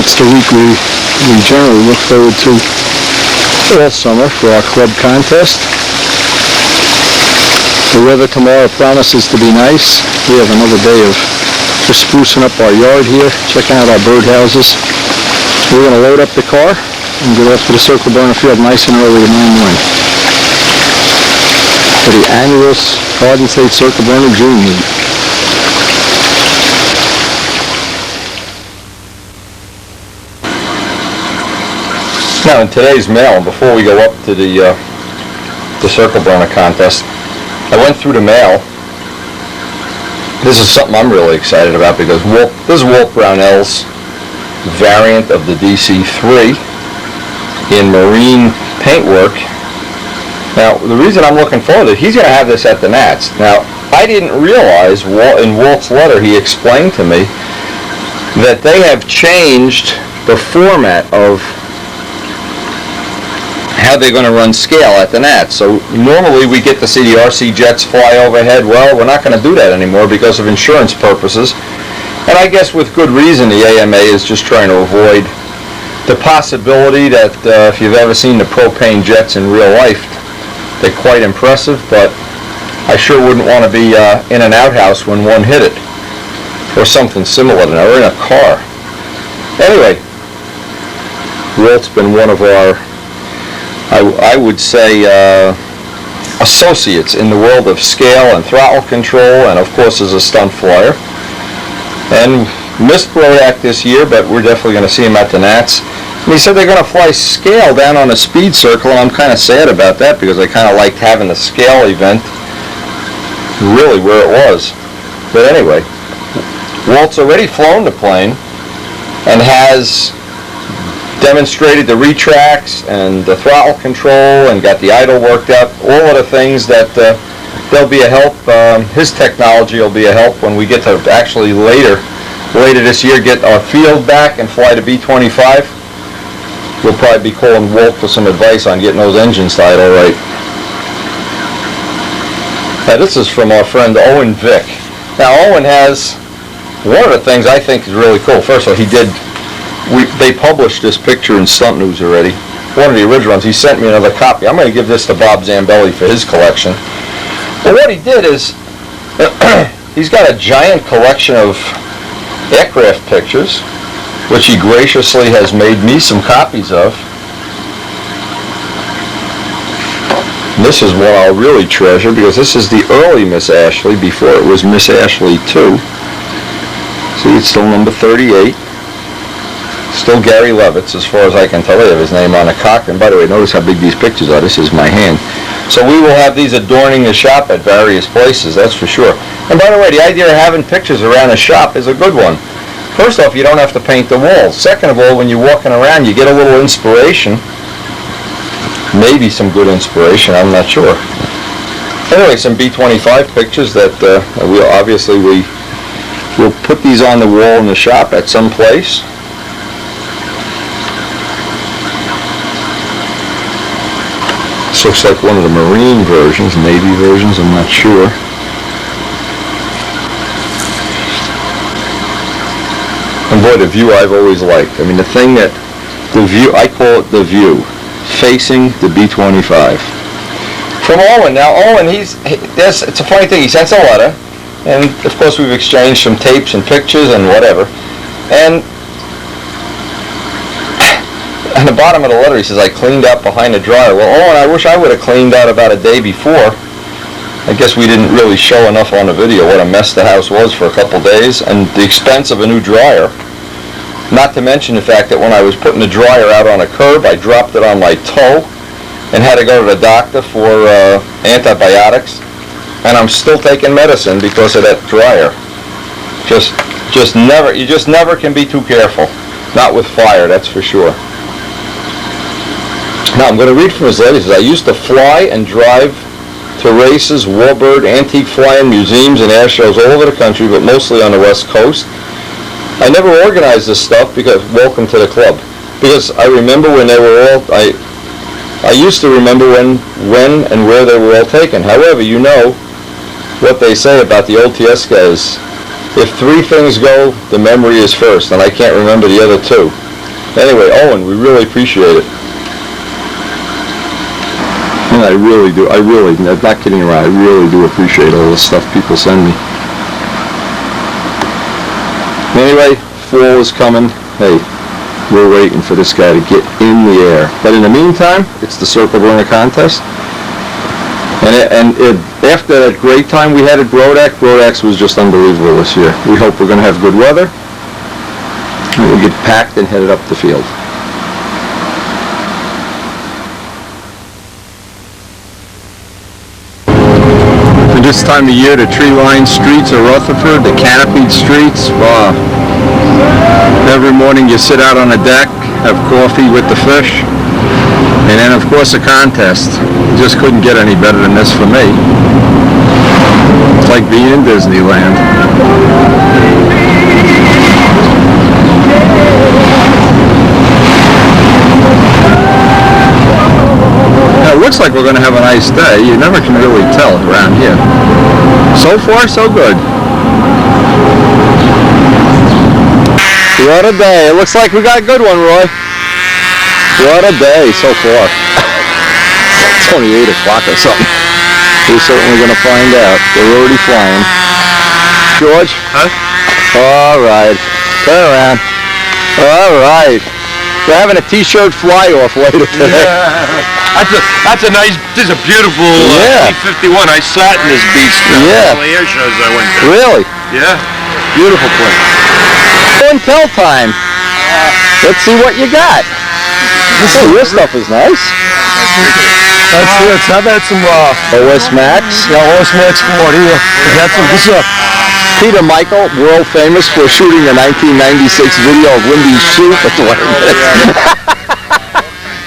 That's the week we generally look forward to all summer for our club contest. The weather tomorrow promises to be nice. We have another day of just sprucing up our yard here, checking out our birdhouses. We're going to load up the car and get off to the Circle Burner Field nice and early tomorrow morning for the annual Garden State Circle Burner June meet. Now in today's mail, and before we go up to the Circle Burner contest, I went through the mail. This is something I'm really excited about because this is Walt Brownell's variant of the DC-3 in marine paintwork. Now the reason I'm looking forward to it, he's going to have this at the Nats. Now I didn't realize in Walt's letter he explained to me that they have changed the format of how they're going to run scale at the Nats. So normally we get to see the RC jets fly overhead. Well, we're not going to do that anymore because of insurance purposes. And I guess with good reason the AMA is just trying to avoid the possibility that if you've ever seen the propane jets in real life, they're quite impressive, but I sure wouldn't want to be in an outhouse when one hit it, or something similar to that, or in a car. Anyway, Walt's been one of our, I would say, associates in the world of scale and throttle control, and of course as a stunt flyer. And missed Rodak this year, but we're definitely going to see him at the Nats. And he said they're going to fly scale down on a speed circle, and I'm kind of sad about that because I kind of liked having the scale event really where it was. But anyway, Walt's already flown the plane and has demonstrated the retracts and the throttle control and got the idle worked out, all of the things that they'll be a help. His technology will be a help when we get to actually later this year get our field back and fly the B-25. We'll probably be calling Walt for some advice on getting those engines tied all right. Now this is from our friend Owen Vick. Now Owen has one of the things I think is really cool. First of all, they published this picture in Stunt News already. One of the original ones. He sent me another copy. I'm going to give this to Bob Zambelli for his collection. But what he did is, he's got a giant collection of aircraft pictures, which he graciously has made me some copies of. And this is what I'll really treasure because this is the early Miss Ashley before it was Miss Ashley 2. See, it's still number 38. Still Gary Levitz, as far as I can tell. They have his name on a cock. And by the way, notice how big these pictures are. This is my hand. So we will have these adorning the shop at various places, that's for sure. And by the way, the idea of having pictures around the shop is a good one. First off, you don't have to paint the walls. Second of all, when you're walking around, you get a little inspiration. Maybe some good inspiration, I'm not sure. Anyway, some B-25 pictures that we'll put these on the wall in the shop at some place. This looks like one of the Marine versions, Navy versions, I'm not sure. And boy, the view I've always liked. I mean, the view, I call it the view, facing the B-25. From Owen. Now, Owen, it's a funny thing, he sends a letter, and of course we've exchanged some tapes and pictures and whatever. And on the bottom of the letter he says, I cleaned out behind the dryer. Well, Owen, I wish I would have cleaned out about a day before. I guess we didn't really show enough on the video what a mess the house was for a couple days, and the expense of a new dryer. Not to mention the fact that when I was putting the dryer out on a curb, I dropped it on my toe and had to go to the doctor for antibiotics, and I'm still taking medicine because of that dryer. You just never can be too careful. Not with fire, that's for sure. Now I'm going to read from his letter. He says, I used to fly and drive to races, warbird, antique flying, museums, and air shows all over the country, but mostly on the West Coast. I never organized this stuff because, welcome to the club, because I remember when they were all, I used to remember when and where they were all taken. However, you know what they say about the old TS guys. If three things go, the memory is first, and I can't remember the other two. Anyway, Owen, we really appreciate it. And I really do. I'm not kidding around. I really do appreciate all the stuff people send me. Anyway, fall is coming. Hey, we're waiting for this guy to get in the air. But in the meantime, it's the Circle Burner contest. And after that great time we had at Brodak's was just unbelievable this year. We hope we're going to have good weather. And we'll get packed and headed up the field. For this time of year, the tree-lined streets of Rutherford, the canopied streets, wow. Every morning you sit out on the deck, have coffee with the fish, and then of course a contest. Just couldn't get any better than this for me. It's like being in Disneyland. Now, it looks like we're going to have a nice day. You never can really tell around here. So far, so good. What a day. It looks like we got a good one, Roy. What a day so far. It's only 8 o'clock or something. We're certainly going to find out. They're already flying. George? Huh? All right. Turn around. All right. We're having a t-shirt fly-off later today. Yeah. That's a nice, this is a beautiful B-51. I sat in this beast all the air shows I went to. Really? Yeah. Beautiful plane. Show and tell time. Let's see what you got. Your stuff is nice. I've had some OS Max. Yeah, OS Max 40. That's some. This is Peter Michael, world famous for shooting the 1996 video of Wendy's shoot.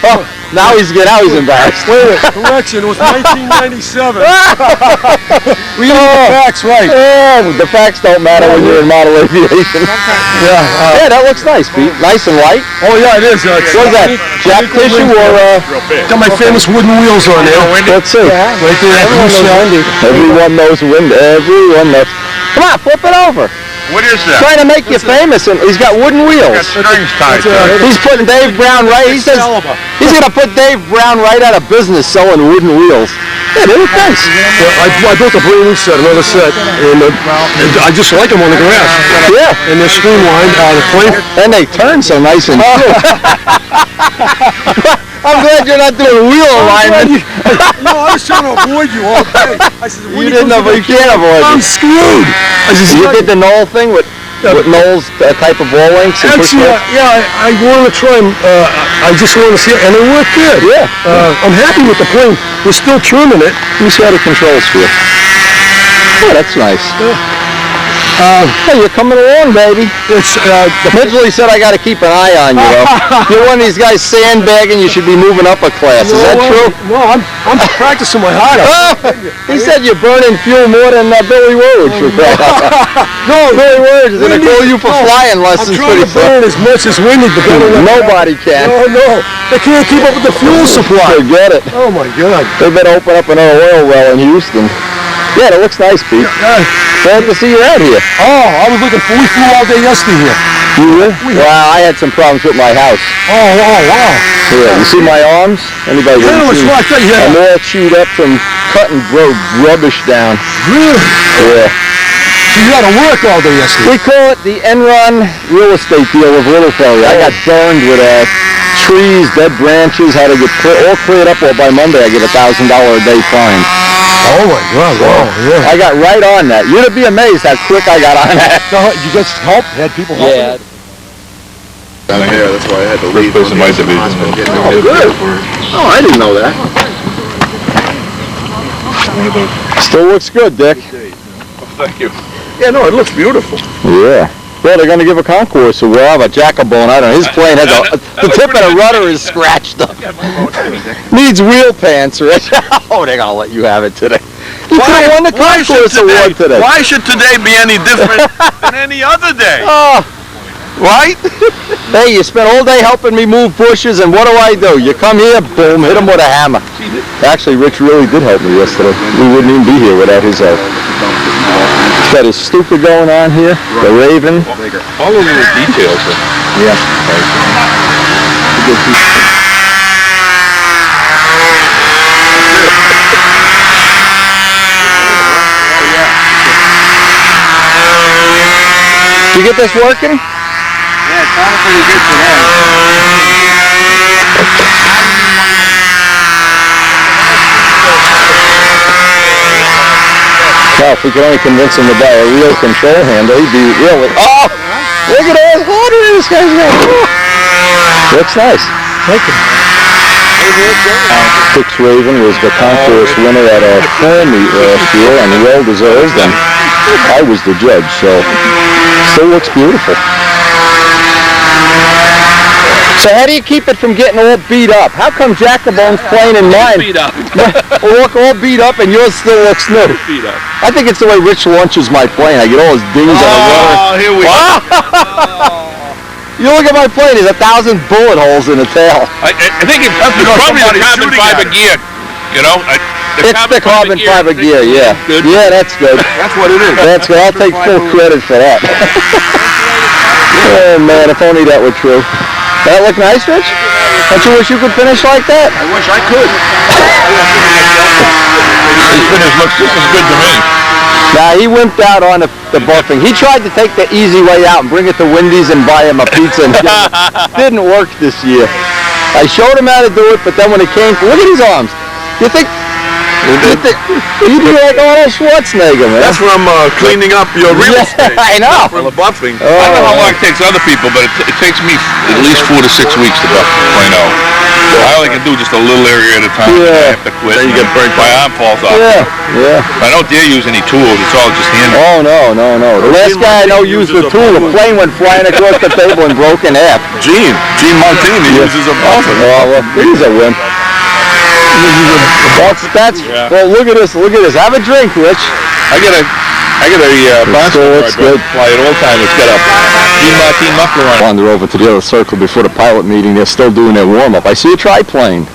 Oh, now he's embarrassed. Wait a minute, correction, it was 1997. We need the facts right. The facts don't matter when you're in model aviation. Yeah, that looks nice, Pete. Nice and light. Oh yeah, it is. What is that? Jack tissue or got my famous wooden wheels on there. Let's see. Right there. Everyone knows Wendy. Everyone knows. Come on, flip it over. What is that? Trying to make you famous, and he's got wooden wheels. Got strings tied to it. He's putting Dave Brown right. He says he's gonna put Dave Brown right out of business selling wooden wheels. Yeah, they look nice. I built a brand new set, another set, and I just like them on the grass. Yeah. And they're streamlined. The plane. And they turn so nice and smooth. I'm glad you're not doing wheel alignment. I was trying to avoid you all day. I said, You didn't know, but you can't avoid it. I'm screwed. I said, You did the Knoll thing with Knoll's type of ball links and push actually, I wanted to try them. I just wanted to see it, and they work good. Yeah. I'm happy with the plane. We're still trimming it. You see how the controls feel. Oh, that's nice. Hey, you're coming along, baby. It's Midgley said I got to keep an eye on you. You're one of these guys sandbagging. You should be moving up a class. Is that true? No, I'm practicing my heart out. He said you're burning fuel more than Billy Woods. No, Billy Woods is going to call you for flying lessons. I'm trying to burn as much as Wendy, but nobody can. No, they can't keep up with the fuel supply. Forget it. Oh my God. They better open up another oil well in Houston. Yeah, that looks nice, Pete. Glad to see you out here. Oh, I was looking for. We flew all day yesterday here. You really? Wow, I had some problems with my house. Oh, wow. Yeah, you see my arms? Anybody? Yeah, it's right there. Yeah. I'm all chewed up from cutting rubbish down. Really? Yeah. So you had to work all day yesterday. We call it the Enron real estate deal with Little Fella. I got burned with trees, dead branches, had to get all cleared up. Well, by Monday I get $1,000 a day fine. Oh my God! Wow, yeah. I got right on that. You'd be amazed how quick I got on that. So you just helped? Had people help? Yeah. Down here, that's why I had to leave. First person in my division. Oh, good. Oh, I didn't know that. Still looks good, Dick. Thank you. Yeah, no, it looks beautiful. Yeah. Well, they're going to give a concourse, so we'll have a jackabone. I don't know. His plane has the tip of the rudder is scratched up. Needs wheel pants, Rich. Oh, they're going to let you have it today. You could have won the concourse award today. Why should today be any different than any other day? Oh, right? Hey, you spent all day helping me move bushes, and what do? You come here, boom, hit him with a hammer. Actually, Rich really did help me yesterday. We wouldn't even be here without his help. He's got his stupid going on here, the Raven. All of the details. Yeah. a good piece. Did you get this working? Yeah, it sounded pretty good for them. Well, if we could only convince him to buy a real control handle, he'd be really... Oh! Look at all the water this guy's got. Oh. Looks nice. Thank you. Fix Raven was the concourse winner at our fall meet last year, and well deserved, and I was the judge, so still looks beautiful. So how do you keep it from getting all beat up? How come Jack the Bone's playing in mine? Beat up. Look all beat up and yours still looks new. Beat up. I think it's the way Rich launches my plane. I get all his dings on the water. Oh, here we go. You look at my plane, there's 1,000 bullet holes in the tail. I think it's probably the carbon fiber gear. You know? It's the carbon fiber gear, yeah. Good. Yeah, that's good. That's what it is. That's good. I'll take full credit for that. Oh man, if only that were true. That look nice, Rich? Don't you wish you could finish like that? I wish I could. This finish looks just as good to me. Nah, he wimped out on the buffing. He tried to take the easy way out and bring it to Wendy's and buy him a pizza. And didn't work this year. I showed him how to do it, but then when it came, look at his arms. You think you'd be like Arnold Schwarzenegger, man. That's from cleaning up your real estate. I know. From buffing. I don't know how long it takes other people, but it takes me at least 4 to 6 weeks to buff the plane out. I only can do just a little area at a time. Yeah. I have to quit. Then you get burnt My arm falls off. Yeah, yeah. I don't dare use any tools. It's all just hand. Oh, no. The last guy I know used the tool. The plane went flying across the table and broke in half. Gene Martini uses a buffer. Oh, well, he's a wimp. That's Yeah. Well, look at this. Have a drink, Rich. I got a bouncer looks good. fly at all time. It's got a Dean Martin muffler on it. Wander over to the other circle before the pilot meeting. They're still doing their warm-up. I see a triplane.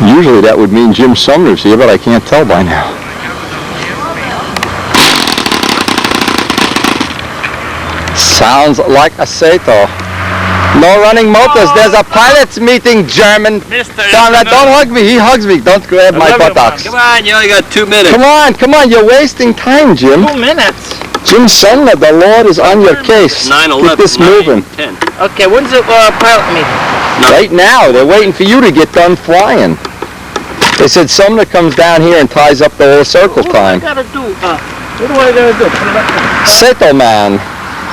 Usually that would mean Jim Sumner's here, but I can't tell by now. Sounds like a Sato. No running motors. There's a pilot's meeting, German. Don't hug me. He hugs me. Don't grab my buttocks. Come on, you only got 2 minutes. Come on. You're wasting time, Jim. 2 minutes. Jim Sumner, the Lord is on your case. 9/11. Get this moving. 10. Okay, when's the pilot meeting? Right now. They're waiting for you to get done flying. They said Sumner comes down here and ties up the whole circle time. What do I gotta do? What do I gotta do? Put it up there. Sato man.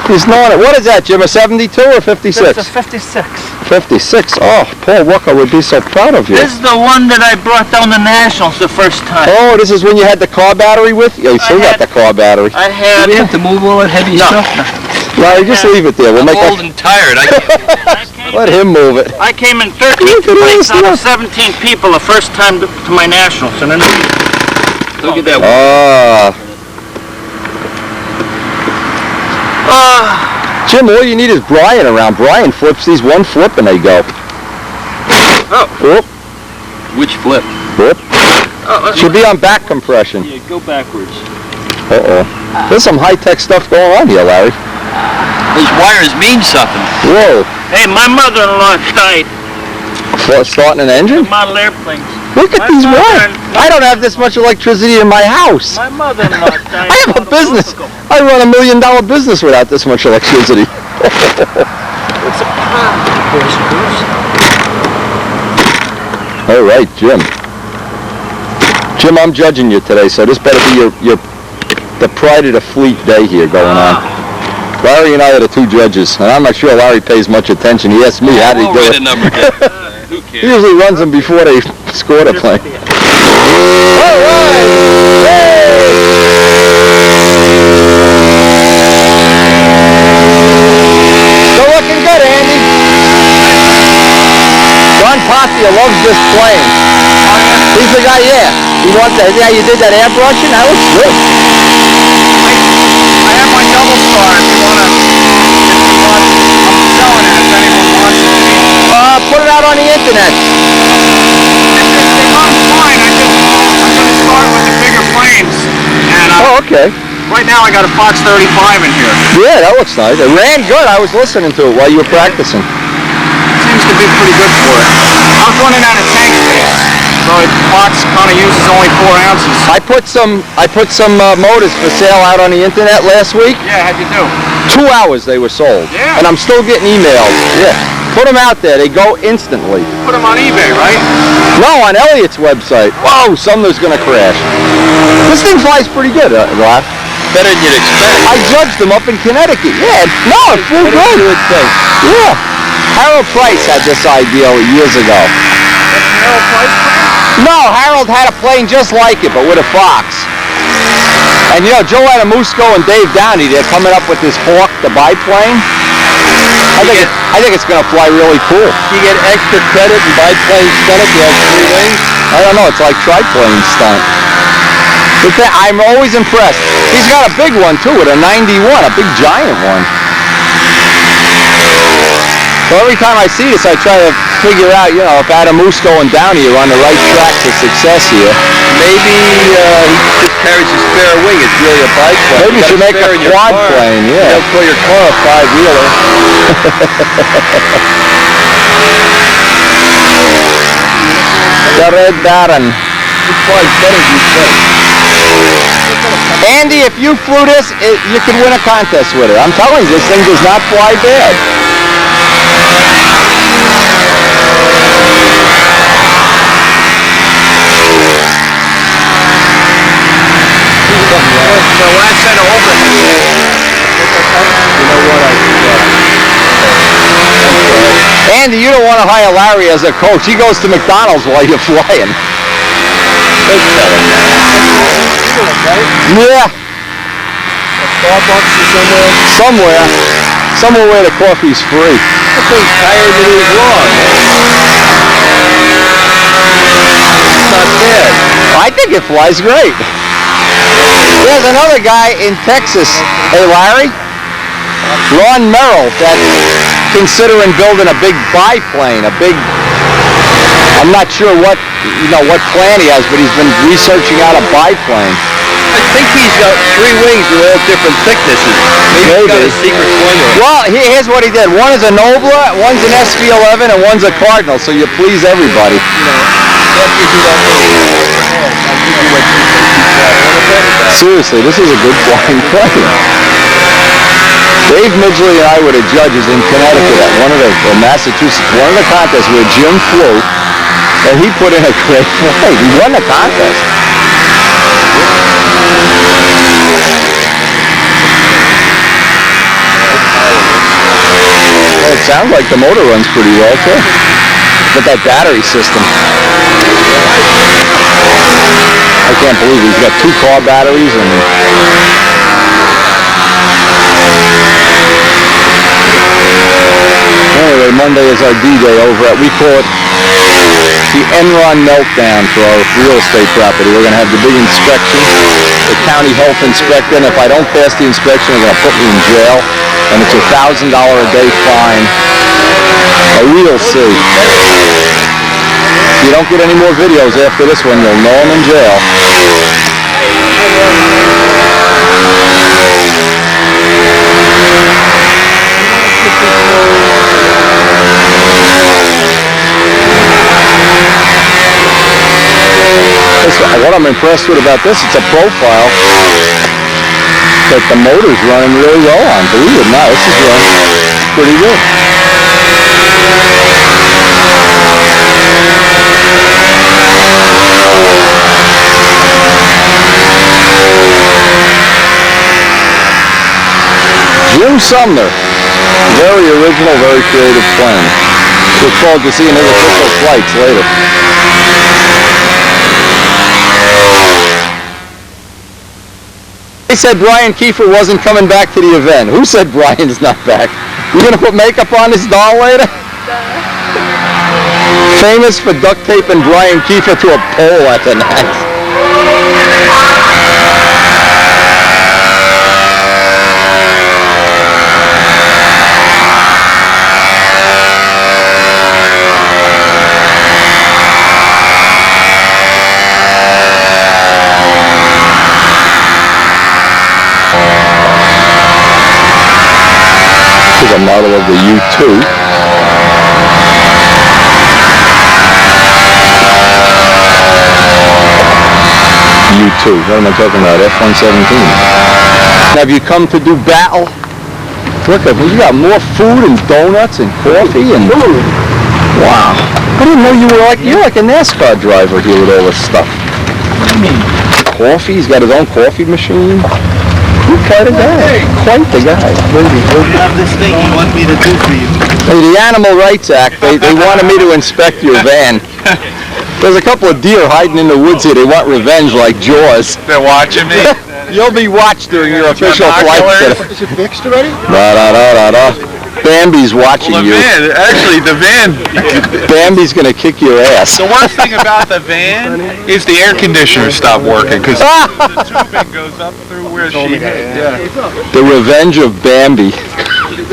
He's knowing it. What is that, Jim? A 72 or 56? It's a 56. 56. Oh, Paul Walker would be so proud of you. This is the one that I brought down the Nationals the first time. Oh, this is when you had the car battery with you? You still got the car battery. I had... Do we have to move all that heavy stuff? Larry, just leave it there. We'll I'm make old and tired. I can't. Let him move it. I came in 13th place out of 17 people the first time to my Nationals. And then, Look at that. Jim, all you need is Brian around. Brian flips these one flip and they go. Oh. Whoop, Which flip? whoop. oh, Should be on back compression. Yeah, go backwards. Uh-oh. There's some high-tech stuff going on here, Larry. Those wires mean something. Whoa. hey, my mother-in-law died. Starting an engine? Model airplanes. Look at My these wires. mother- I don't have this much electricity in my house. My mother-in-law died. I have a about business. month ago. I run $1 million business without this much electricity. All right, Jim. Jim, I'm judging you today, so this better be the pride of the fleet day here going on. Larry and I are the two judges, and I'm not sure Larry pays much attention. He asks me how did he I'll do write it. a number down. Who He cares? usually runs them before they score the plane. All right. Still looking good, Andy. John Passia loves this plane. He's the guy, yeah. He wants that. Yeah, you did that airbrushing? That looks good. I have my double star if you want, I'm selling it if anyone wants it. Put it out on the internet. They run fine, I'm gonna start with the bigger planes. And Oh, okay. right now I got a Fox 35 in here. Yeah, that looks nice. It ran good. I was listening to it while you were practicing. seems to be pretty good for it. I was running out of tank space, so the box kind of uses only 4 ounces. I put some motors for sale out on the internet last week. Yeah, how'd you do? 2 hours they were sold. Yeah. And I'm still getting emails. Yeah. Put them out there. They go instantly. Put them on eBay, right? No, on Elliot's website. Whoa, Sumner's going to crash. This thing flies pretty good, Rod. Better than you'd expect. I judged them up in Connecticut. Yeah, no, it flew good. Yeah. Harold Price had this idea years ago. Harold Price plane? No, Harold had a plane just like it, but with a Fox. And you know, Joe Adamusco and Dave Downey, they're coming up with this Hawk, the biplane. I think it's going to fly really cool. You get extra credit and biplane stunt if you have 3 wings. I don't know, it's like triplane stunt. I'm always impressed. He's got a big one too, with a 91, a big giant one. So every time I see this, I try to figure out, you know, if Adamusco and Downey are on the right track to success here. Maybe he just carries a spare wing. It's really a biplane. Maybe you should make a quad plane, yeah. You call your car a 5-wheeler. The Red Baron. It flies better than you think. Andy, if you flew this, you could win a contest with it. I'm telling you, this thing does not fly bad. The last set of overhead. You know what? Andy, you don't want to hire Larry as a coach. He goes to McDonald's while you're flying. Yeah. Starbucks or somewhere. Somewhere where the coffee's free. That thing's higher than he's wrong. It's not bad. I think it flies great. There's another guy in Texas, hey Larry, Ron Merrill, that's considering building a big biplane, I'm not sure what plan he has, but he's been researching out a biplane. I think he's got 3 wings with all different thicknesses. Maybe he's got a secret formula. Well, here's what he did. One is a Nobler, one's an SV11, and one's a Cardinal, so you please everybody. After you do that overhead, I'll give you what you think he's got. Seriously, this is a good flying plane. Dave Midgley and I were the judges in Connecticut at Massachusetts, one of the contests where Jim flew, and he put in a great plane. He won the contest. Well, it sounds like the motor runs pretty well too. But that battery system. I can't believe he's got 2 car batteries and anyway, Monday is our D-Day over at, we call it the Enron meltdown for our real estate property. We're going to have the big inspection, the county health inspector, and if I don't pass the inspection, they're going to put me in jail, and it's a $1,000 a day fine. We'll see. If you don't get any more videos after this one, you'll know I'm in jail. What I'm impressed with about this, it's a profile that the motor's running really well on. Believe it or not, this is running pretty good. Jim Sumner, very original, very creative plane. Look forward to seeing his official flights later. They said Brian Kiefer wasn't coming back to the event. Who said Brian's not back? You gonna put makeup on this doll later? Famous for duct taping Brian Kiefer to a pole at the night. A model of the U-2. too. What am I talking about? F-117. Have you come to do battle? Look at you got more food and donuts and coffee and wow. I didn't know you're like a NASCAR driver here with all this stuff. What do you mean? Coffee, he's got his own coffee machine. What kind of guy? Quite the guy. What do you have this thing you want me to do for you? Hey, the Animal Rights Act, they wanted me to inspect your van. There's a couple of deer hiding in the woods here. They want revenge like Jaws. They're watching me. You'll be watched during your official flight. Is it fixed already? Bambi's watching Well, you. the van. Bambi's gonna kick your ass. The worst thing about the van is the air conditioner stopped working because the tubing goes up through where she hit. The Revenge of Bambi.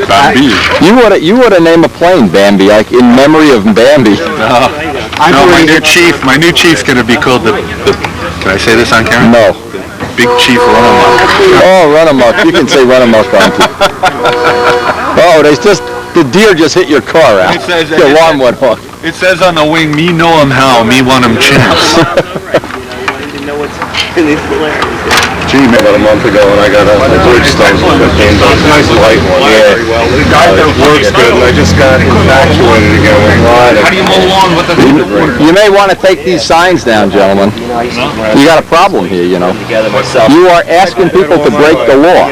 Bambi. You ought to name a plane Bambi, like in memory of Bambi. No, my new chief's gonna be called the can I say this on camera? No. Big Chief Runamuck. Oh, Runamuck. You can say Runamuck on too. Oh, the deer just hit your car out. It says- Your alarm went off. It says on the wing, me know him how, me want him chance. Gee, about a month ago when I got a Bridgestone, a nice light one. Yeah. The guy that works good, and I just got infatuated again with mine. How do you mow lawn with a You may want to take these signs down, gentlemen. You got a problem here, you know. You are asking people to break the law.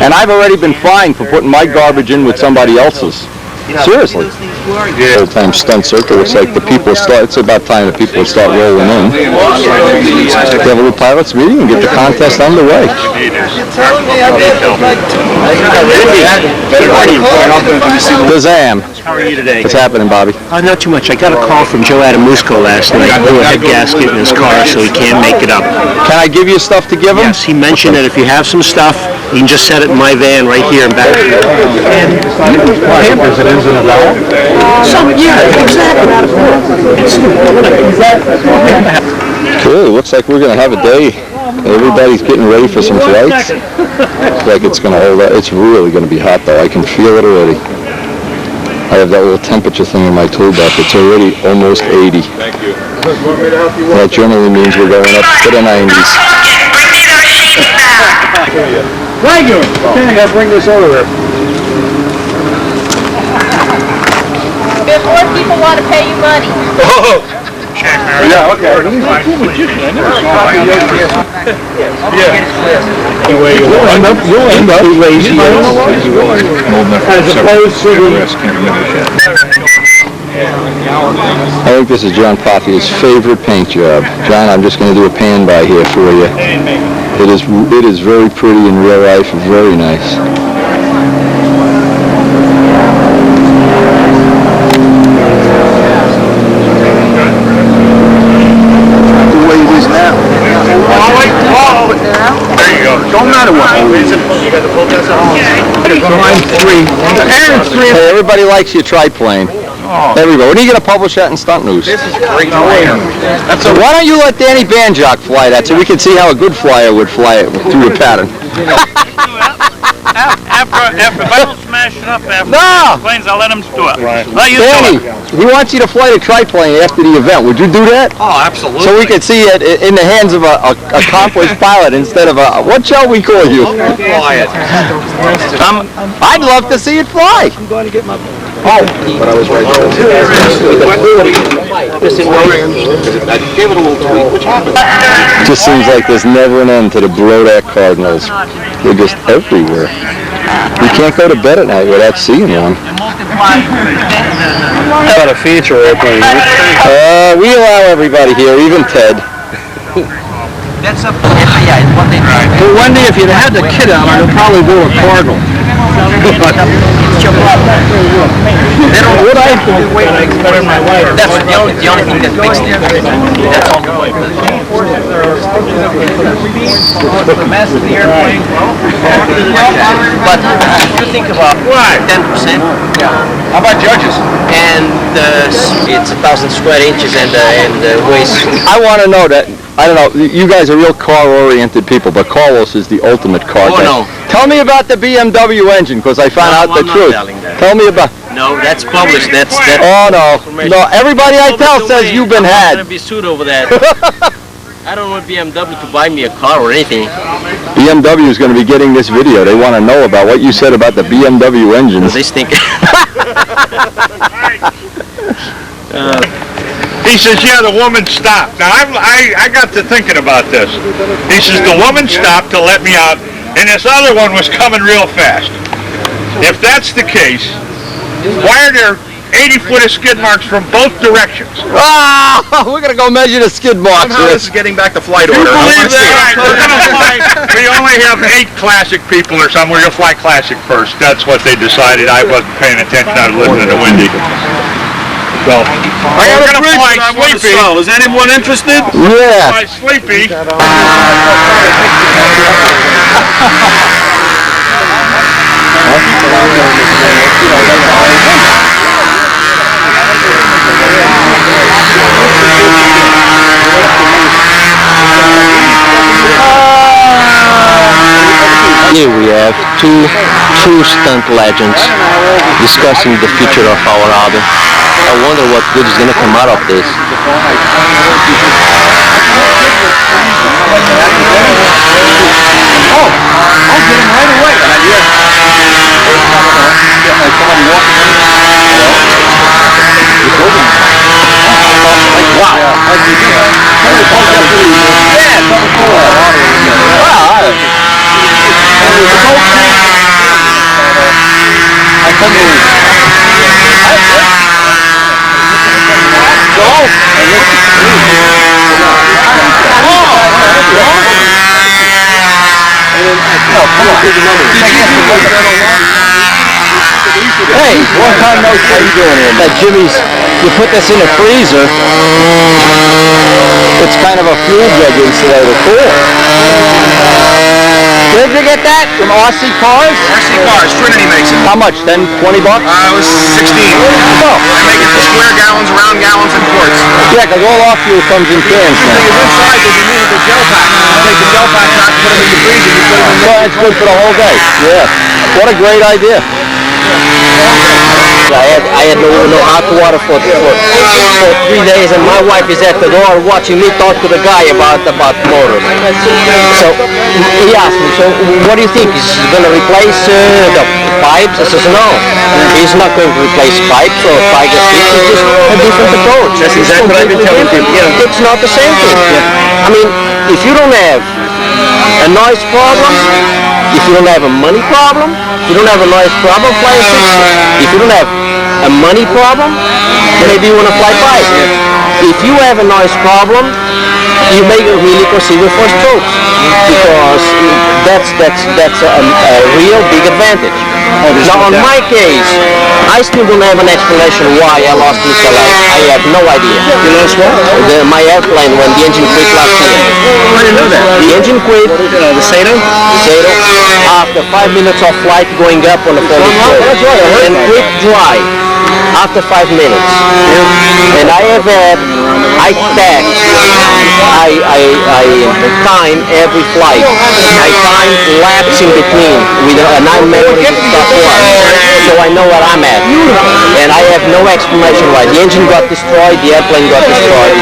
And I've already been fined for putting my garbage in with somebody else's. Seriously. Full-time stunt circle. Looks like it's about time the people start rolling in. They have a little pilots meeting and get the contest underway. Bazam. How are you today? What's happening, Bobby? Not too much. I got a call from Joe Adamusco last night. He blew a head gasket in his car, so he can't make it up. Can I give you stuff to give him? Yes, he mentioned that if you have some stuff, you can just set it in my van right here and back here. Cool. Looks like we're going to have a day. Everybody's getting ready for some flights. Looks like it's going to hold up. It's really going to be hot, though. I can feel it already. I have that little temperature thing in my toolbox. It's already almost 80. Thank you. That generally means we're going up to the 90s. Thank you. Okay, I gotta bring this over here. If more people want to pay you money. Yeah, okay. You'll end up lazy. As opposed to I think this is John Pothia's favorite paint job. John, I'm just going to do a pan by here for you. It is very pretty in real life and very nice. The way it is now. There you go. Don't matter what. Hey, everybody likes your triplane. Everybody. When are you going to publish that in Stunt News? This is great. So why don't you let Danny Banjock fly that so we can see how a good flyer would fly it through the pattern? If I don't smash it up after No! planes, I'll let him do it. Right. Let you do Danny, it. he wants you to fly the triplane after the event. Would you do that? Oh, absolutely. So we could see it in the hands of a accomplished pilot instead of a, what shall we call you? Quiet. I'd love to see it fly. But I was right there. I gave it a little tweak. Which happened? Just seems like there's never an end to the Brodak Cardinals. They're just everywhere. You can't go to bed at night without seeing one. Got a feature airplane. We allow everybody here, even Ted. That's up to yeah, it's what they do. Well, Wendy, if you'd had the kid out, I'd probably do a Cardinal. They don't Would I? That's the only thing that makes it. That's all. The mass of the airplane. But you think about 10%. How about judges? And it's 1,000 square inches and weighs. I want to know that. I don't know, you guys are real car-oriented people, but Carlos is the ultimate car guy. no. Tell me about the BMW engine, because I found out the truth. Tell me about... No, that's published. That's Oh, no. No, everybody I tell says you've been I'm had. gonna be sued over that. I don't want BMW to buy me a car or anything. BMW is going to be getting this video. They want to know about what you said about the BMW engines. They stink. He says, yeah, the woman stopped. Now, I got to thinking about this. He says, the woman stopped to let me out, and this other one was coming real fast. If that's the case, why are there 80-foot of skid marks from both directions? Ah, we're going to go measure the skid marks. Somehow this is getting back to flight order. You believe that? We're going to fly. We only have 8 classic people or something. We're going to fly classic first. That's what they decided. I wasn't paying attention. I was living in the windy. So, we're going to fly Sleepy. Is anyone interested? Yeah. Fly Sleepy. Here we have two true stunt legends discussing the future of our album. I wonder what good is going to come out of this. I'll get him right away. Hey, long time no see. How you doing here, man? Jimmy's, you put this in the freezer. It's kind of a fuel jug insulator. Cool. Where'd you get that? From RC Cars? RC Cars, Trinity makes it. How much? $10, $20? It was 16. Oh. I make it for square gallons, round gallons, and quarts. Yeah, because all our fuel comes in cans The now. thing is inside, they give you the gel pack. You take the gel pack out, put them in the freezer, you put them in So it's good for the whole day. Yeah. What a great idea. I had no hot water for 3 days, and my wife is at the door watching me talk to the guy about motors. So he asked me, so what do you think? Is he going to replace the pipes? I says, no. He's not going to replace pipes or plug it. It's just a different approach. That's exactly what I've been telling people. It's not the same thing. I mean, if you don't have a noise problem, if you don't have a money problem, if you don't have a noise problem, fly a 60. If you don't have a money problem, maybe you want to fly 5. If you have a noise problem, you may really consider for strokes, because that's a real big advantage. Now, on my case, I still don't have an explanation why I lost Mr. Light. I have no idea. You lost what? My airplane, when the engine quit last year. I didn't know that. The engine quit. The Sato? Sato, after 5 minutes of flight going up on the falling floor, and quit dry after 5 minutes. And I have had, I time every flight. I time laps in between with a 9mm stop one, so I know where I'm at. And I have no explanation why. The engine got destroyed, the airplane got destroyed.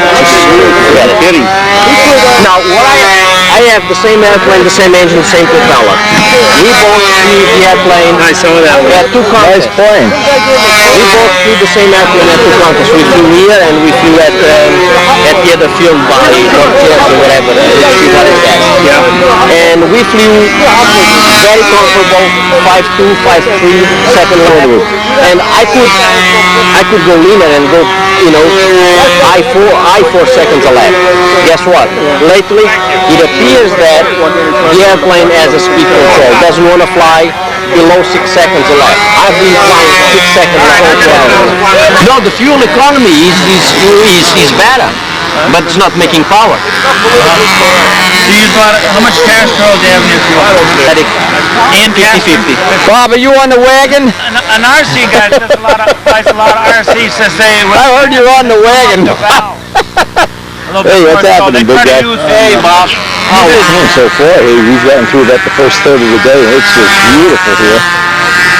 Forget it. Now, I have the same airplane, the same engine, the same propeller. We both flew the airplane. I saw that one. We had 2 contests. Nice plane. We both flew the same airplane at 2 contests. We flew here and we flew at the other film by Cortez or whatever. And we flew very comfortable 5.2, 5.3 second load. And I could go leaner and go, I4 seconds a lap. Guess what? Lately, it appears that the airplane has a speed control. Doesn't want to fly below 6 seconds a lap. I've been flying 6 seconds a lap. No, the fuel economy is better, but it's not making power. How much cash flow do you have in your fuel? And 50-50. Bob, are you on the wagon? An RC guy flies a lot of RC says they... I heard you're on the wagon. Hey, what's happening, big guy? Hey, Bob. So far, we've gotten through about the first third of the day. It's just beautiful here.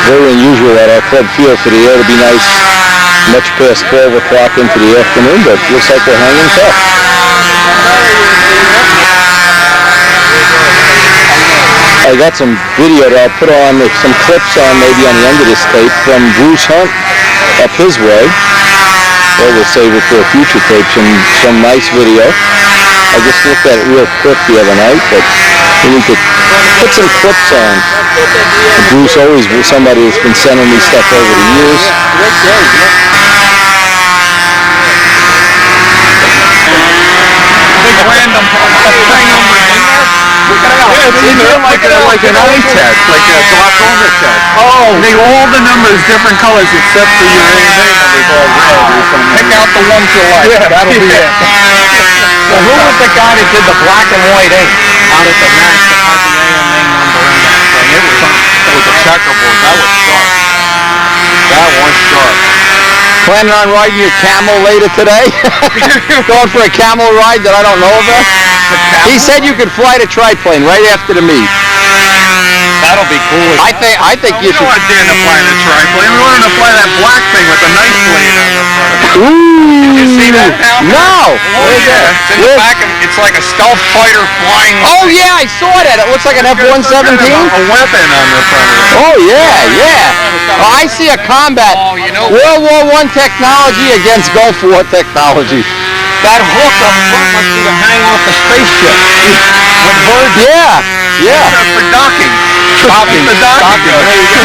Very unusual at our club feel for the air to be nice much past 12 o'clock into the afternoon, but looks like we're hanging tough. I got some video that I'll put on, some clips on maybe on the end of this tape from Bruce Hunt up his way. Or we'll save it for a future tape, some nice video. I just looked at it real quick the other night, but we need to put some clips on. Bruce always was somebody that's been sending me stuff over the years. Big random thing number in there. Yeah, it's in there like an eye test, like a glaucoma test. Oh. All the numbers different colors except for your AMA numbers all red or something. Pick out the ones you like. Yeah, that'll be it. So who was the guy that did the black and white ink out at the Max that had the AMA number in that thing? It was a checkerboard. That was sharp. That was sharp. Planning on riding your camel later today? Going for a camel ride that I don't know about? He said you could fly the triplane right after the meet. That'll be cool. I think you should. We don't want Dan to fly the triplane. We want him to fly that black thing with the knife blade on the front of it. Ooh. Did you see that now? No. Oh yeah. It's in the back of, it's like a stealth fighter flying. Oh yeah, I saw that. It looks like an F-117. A weapon on the front of it. Oh yeah, yeah. Oh, I see a combat. Oh, you know World War I technology against Gulf War technology. That hook up front must be to hang off the spaceship. With birds. Yeah, yeah. For docking. Docking. The docking. Docking.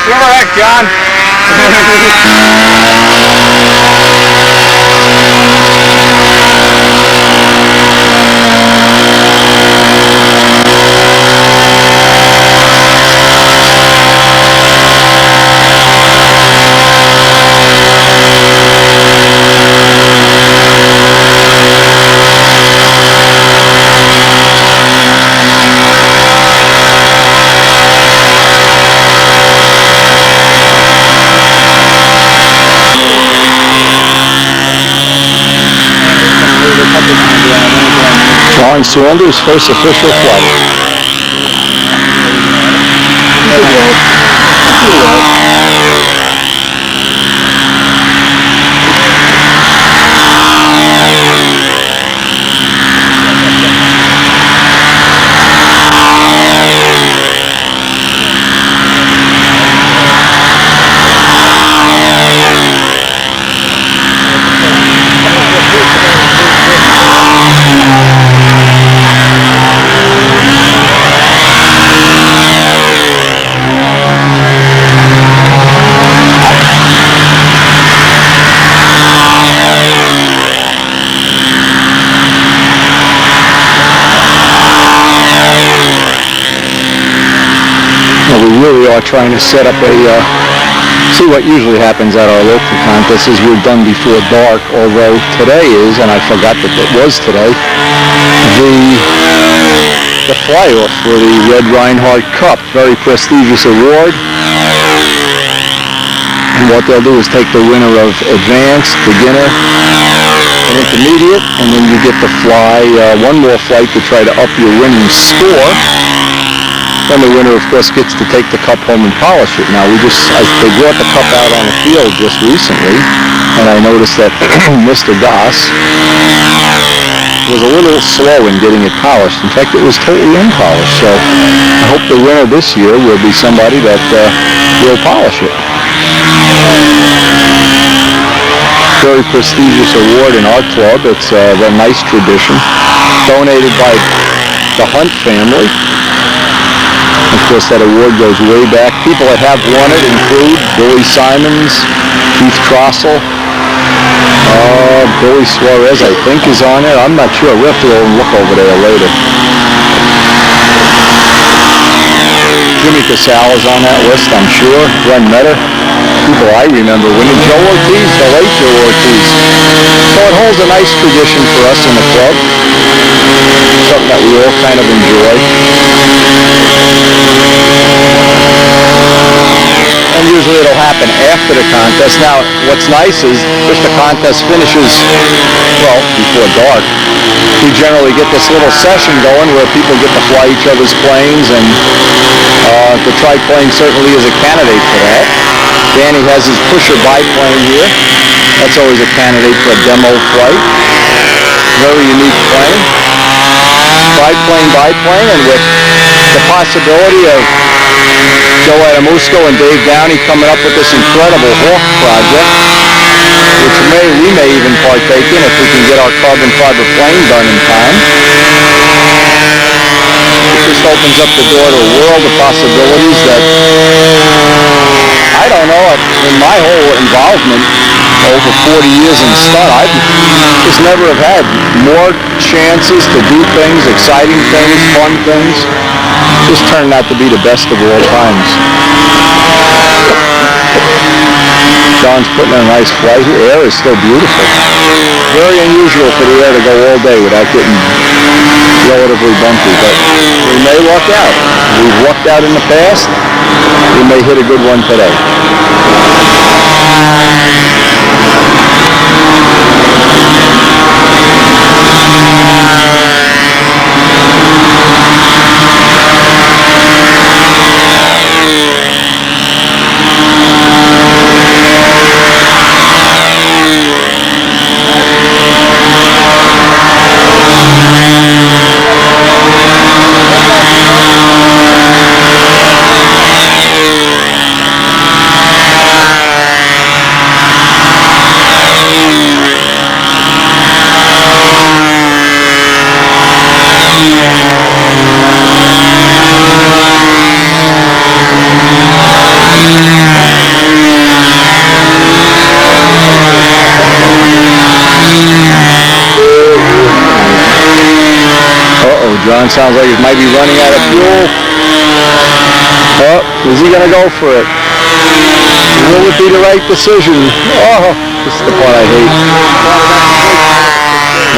You're all right, John. Drawing Saunders' first official flight. We really are trying to set up see what usually happens at our local contests is we're done before dark, although today is, and I forgot that it was today, the fly-off for the Red Reinhardt Cup, very prestigious award. And what they'll do is take the winner of advanced, beginner, and intermediate, and then you get to fly one more flight to try to up your winning score. Then the winner, of course, gets to take the cup home and polish it. Now, they brought the cup out on the field just recently, and I noticed that Mr. Goss was a little slow in getting it polished. In fact, it was totally unpolished. So I hope the winner this year will be somebody that will polish it. Very prestigious award in our club. It's a nice tradition. Donated by the Hunt family. Of course, that award goes way back. People that have won it include Billy Simons, Keith Crossell, Billy Suarez, I think, is on it. I'm not sure. We'll have to go and look over there later. Jimmy Casal is on that list, I'm sure. Glenn Metter. People I remember winning. Joe Ortiz, the late Joe Ortiz. So it holds a nice tradition for us in the club. Something that we all kind of enjoy. And usually it'll happen after the contest. Now, what's nice is if the contest finishes, well, before dark, we generally get this little session going where people get to fly each other's planes, and the triplane certainly is a candidate for that. Danny has his pusher biplane here. That's always a candidate for a demo flight. Very unique plane. Biplane, and with the possibility of Joe Adamusco and Dave Downey coming up with this incredible Hawk project, which we may even partake in if we can get our carbon fiber plane done in time. It just opens up the door to a world of possibilities that, I don't know, in my whole involvement over 40 years in stunt, I just never have had more chances to do things, exciting things, fun things. Just turned out to be the best of all times. John's putting in a nice flight. The air is still beautiful. Very unusual for the air to go all day without getting relatively bumpy, but we may luck out. We've lucked out in the past. We may hit a good one today. John sounds like he might be running out of fuel. Oh, is he going to go for it? Will it be the right decision? Oh, this is the part I hate.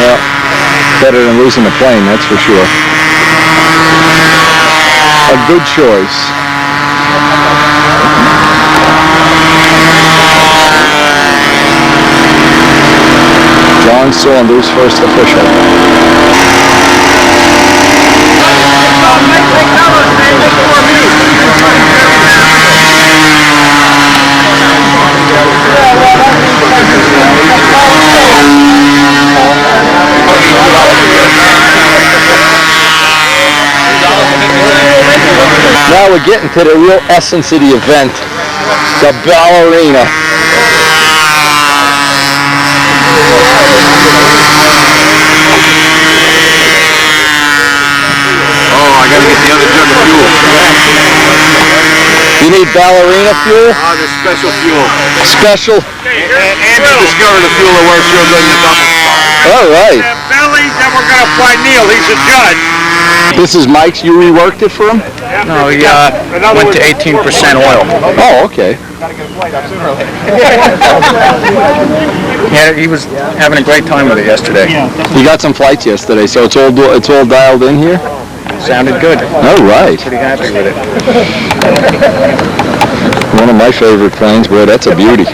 Yeah, better than losing the plane, that's for sure. A good choice. John Saunders, first official. Now we're getting to the real essence of the event, the ballerina. Oh, I gotta get the other jug of fuel. You need ballerina fuel? Oh, there's special fuel. Special? Andrew discovered a fuel that works real good in the double star. All right. Belly, then we're going to apply Neil. He's a judge. This is Mike's. You reworked it for him? No, he went to 18% oil. Oh, okay. Yeah, he was having a great time with it yesterday. You got some flights yesterday, so it's all dialed in here? Sounded good. All right. Pretty happy with it. One of my favorite planes, boy, that's a beauty.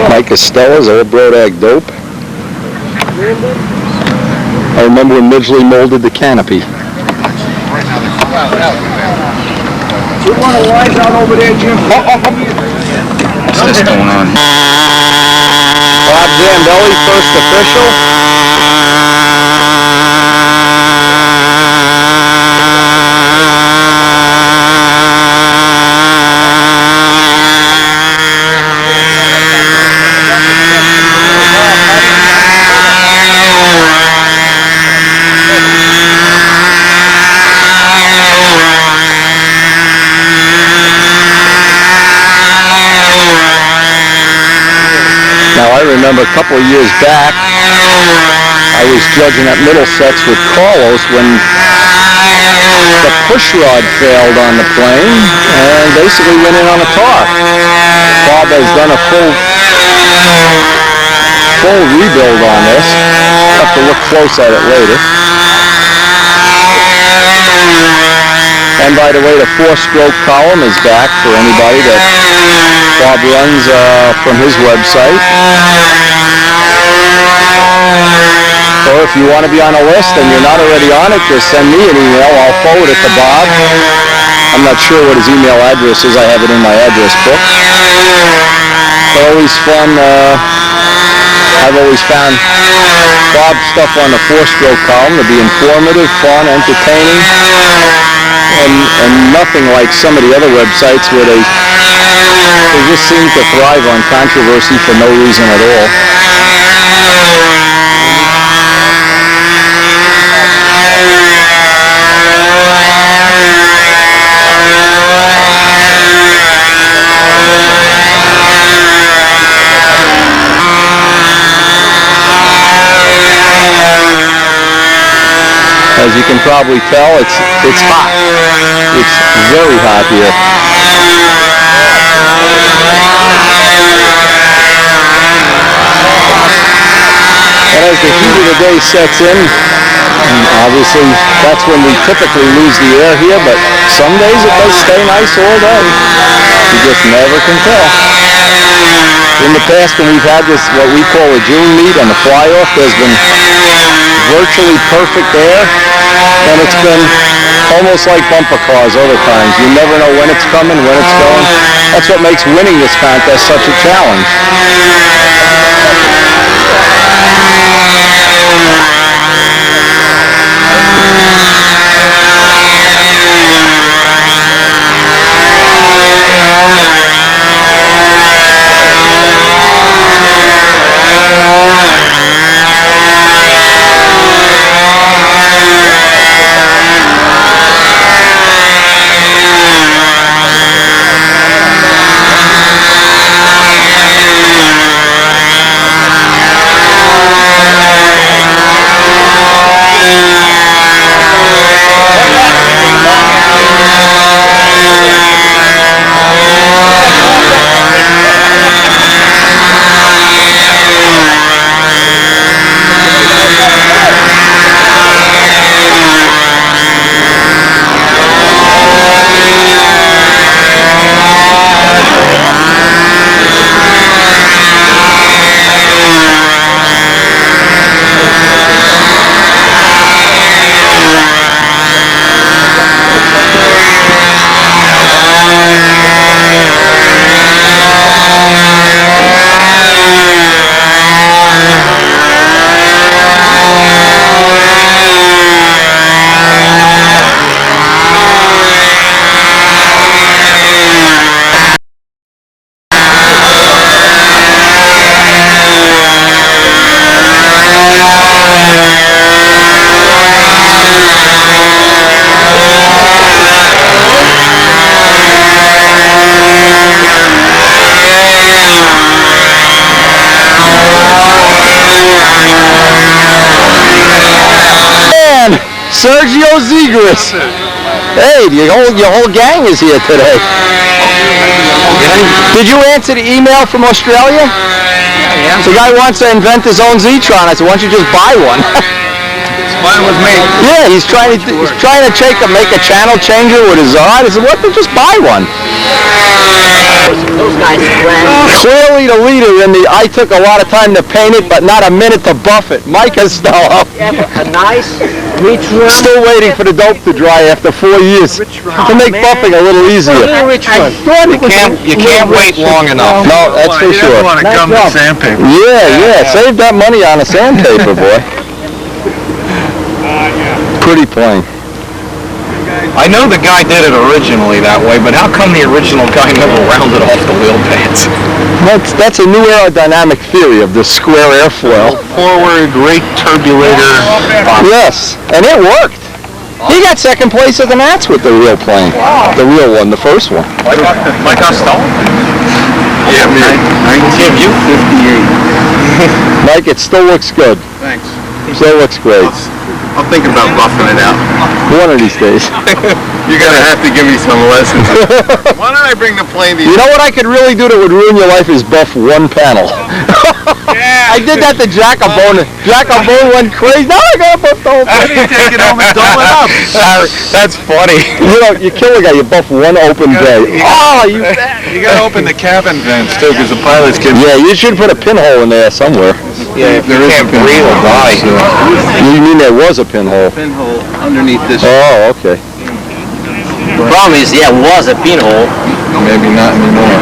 Mike Costella's old Brodag dope. I remember when Midgley molded the canopy. You want to wise out over there, Jim? What's this going on? Bob Zambelli, first official. I remember a couple of years back, I was judging at Middlesex with Carlos when the push rod failed on the plane and basically went in on a tar. Bob has done a full rebuild on this. I'll have to look close at it later. And by the way, the 4-stroke column is back for anybody that Bob runs from his website. Or if you want to be on a list and you're not already on it, just send me an email. I'll forward it to Bob. I'm not sure what his email address is. I have it in my address book. But always fun I've always found Bob's stuff on the four-stroke column to be informative, fun, entertaining, and nothing like some of the other websites where they just seem to thrive on controversy for no reason at all. As you can probably tell, it's hot. It's very hot here. And as the heat of the day sets in, obviously that's when we typically lose the air here, but some days it does stay nice all day. You just never can tell. In the past, when we've had this, what we call a June meet on the fly-off, there's been virtually perfect air, and it's been almost like bumper cars other times. You never know when it's coming, when it's going. That's what makes winning this contest such a challenge. Sergio Zegras. Hey, your whole gang is here today. Did you answer the email from Australia? Yeah. The guy wants to invent his own Zetron. I said, why don't you just buy one? It's fine with me. Yeah, he's trying to make a channel changer with his art. I said, what? Just buy one. Those guys Clearly the leader I took a lot of time to paint it, but not a minute to buff it. Mike Costello. a nice rich one. Still waiting for the dope to dry after 4 years to make buffing a little easier. You can't wait long enough. No, that's for sure. You don't want to gum the sandpaper. Yeah. Save that money on a sandpaper, boy. Pretty plain. I know the guy did it originally that way, but how come the original guy never rounded off the wheel pads? That's a new aerodynamic theory of the square airfoil. Forward rate turbulator. Yes, and it worked. He got second place at the Nats with the real plane. The real one, the first one. Mike Costello? Yeah, man. 58. Mike, it still looks good. Thanks. Still looks great. I'll think about buffing it out. One of these days. You're going to have to give me some lessons. Why don't I bring the plane to you? You know what I could really do that would ruin your life is buff one panel. I did that to Jacobone. Jacobone went crazy. Now I got to buff the whole thing. Take it home and dull it up. That's funny. You kill a guy, you buff one open bay. Oh, you bet. You got to open the cabin vents too, because the pilots can. Yeah, you should put a pinhole in there somewhere. Yeah, if you can't breathe or die. You mean there was a pinhole? Pinhole underneath this. Oh, okay. The problem is, was a pinhole. Maybe not anymore.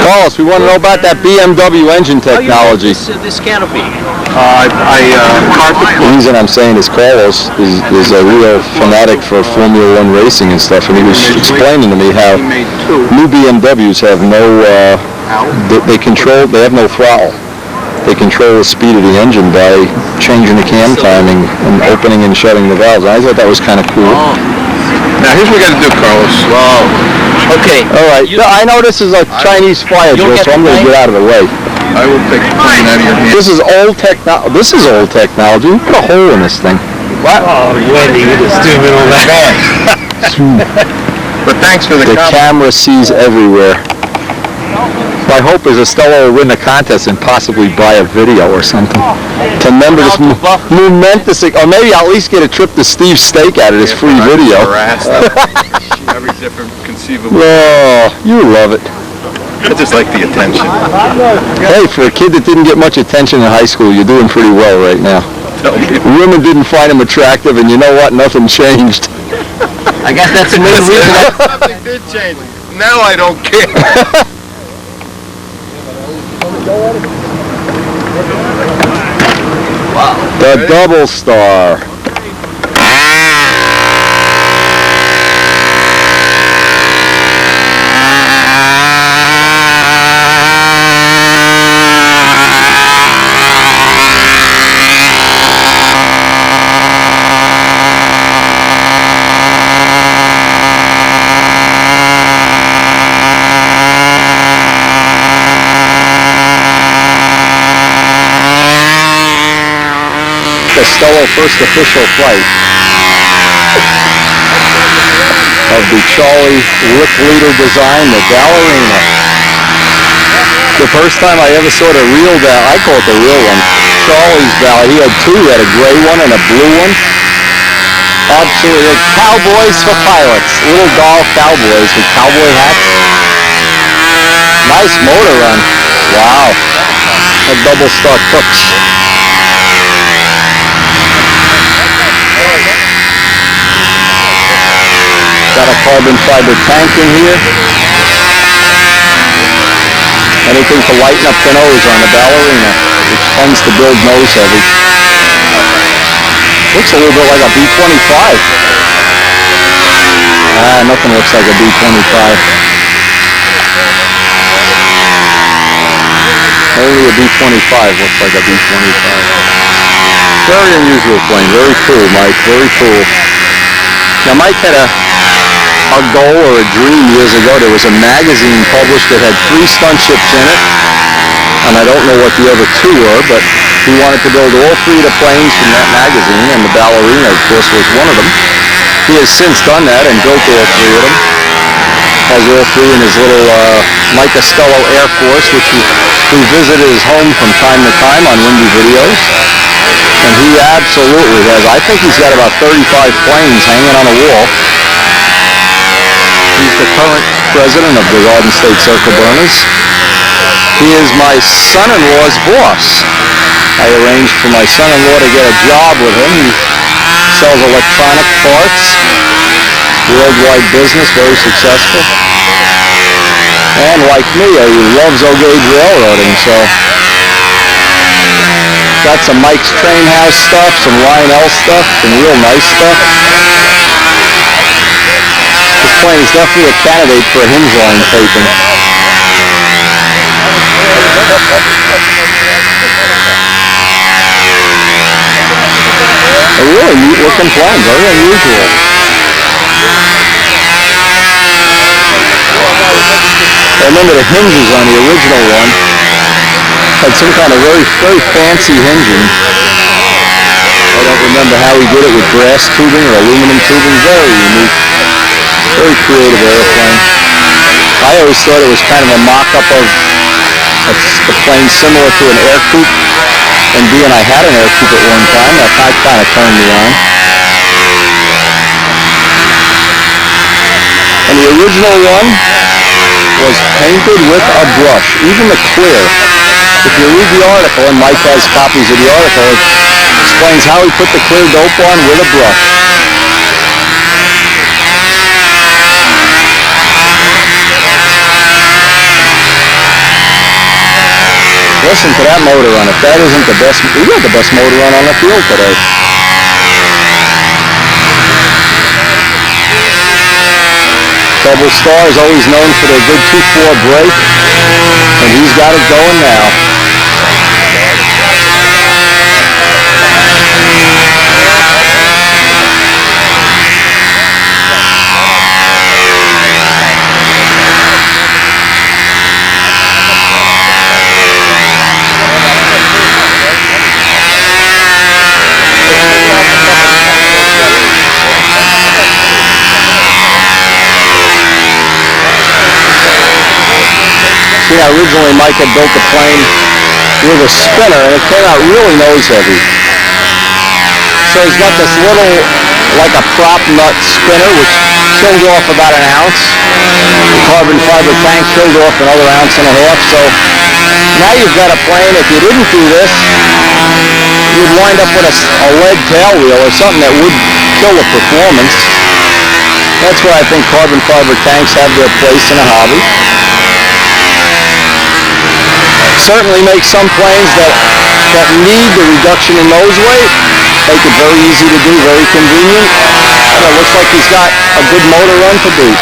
Carlos, we want to know about that BMW engine technology. This canopy. The reason I'm saying is Carlos is a real fanatic for Formula One racing and stuff, and he was explaining to me how new BMWs have no, they have no throttle. They control the speed of the engine by changing the cam timing and opening and shutting the valves. I thought that was kind of cool. Now here's what we got to do, Carlos. Wow. Okay. All right. I know this is a Chinese flyer drill, so I'm going to get out of the way. I will take the plane out of your hand. This is old technology. This is old technology. You put a hole in this thing. What? Oh, Wendy, you just stupid on that. But thanks for the camera sees everywhere. My hope is Estella will win the contest and possibly buy a video or something to remember this momentous, or maybe I'll at least get a trip to Steve's Steak out of this free video. Every different conceivable. Oh, you love it. I just like the attention. Hey, for a kid that didn't get much attention in high school, you're doing pretty well right now. Women didn't find him attractive, and you know what? Nothing changed. I guess that's the main reason. Nothing did change. Now I don't care. Wow. The double star. Costello first official flight of the Charlie Rick Leader design, the ballerina. The first time I ever saw the real I call it the real one, Charlie's ballet. He had two. He had a gray one and a blue one. Absolutely. Cowboys for pilots. Little doll cowboys with cowboy hats. Nice motor run. Wow. A double star Cooks. Got a carbon fiber tank in here. Anything to lighten up the nose on the ballerina, which tends to build nose heavy. Looks a little bit like a B-25. Nothing looks like a B-25. Only a B-25 looks like a B-25. Very unusual plane. Very cool, Mike. Very cool. Now, Mike had a goal or a dream years ago. There was a magazine published that had 3 stunt ships in it, and I don't know what the other 2 were, but he wanted to build all 3 of the planes from that magazine, and the ballerina, of course, was one of them. He has since done that and built all 3 of them. Has all 3 in his little Mike Costello Air Force, which we visited his home from time to time on Windy Videos. And he absolutely has. I think he's got about 35 planes hanging on a wall. He's the current president of the Garden State Circle Burners. He is my son-in-law's boss. I arranged for my son-in-law to get a job with him. He sells electronic parts, worldwide business, very successful. And like me, he loves O-gauge railroading, so got some Mike's Train House stuff, some Lionel stuff, some real nice stuff. This plane is definitely a candidate for a hinge line taping. A really neat looking plane, very unusual. I remember the hinges on the original one had some kind of very fancy hinging. I don't remember how he did it with brass tubing or aluminum tubing. Very unique. Very creative airplane. I always thought it was kind of a mock-up of a plane similar to an air coupe. And being I had an air coupe at one time, that kind of turned me on. And the original one was painted with a brush, even the clear. If you read the article, and Mike has copies of the article, it explains how he put the clear dope on with a brush. motor run. If that isn't the best, we got the best motor run on the field today. Double Star is always known for their good 2-4 break, and he's got it going now. You know, originally Mike had built the plane with a spinner, and it came out really nose heavy. So he's got this little, like a prop nut spinner, which killed off about an ounce. The carbon fiber tank killed off another ounce and a half. So now you've got a plane. If you didn't do this, you'd wind up with a lead tail wheel or something that would kill the performance. That's why I think carbon fiber tanks have their place in a hobby. Certainly makes some planes that need the reduction in nose weight make it very easy to do, very convenient, and it looks like he's got a good motor run to boot.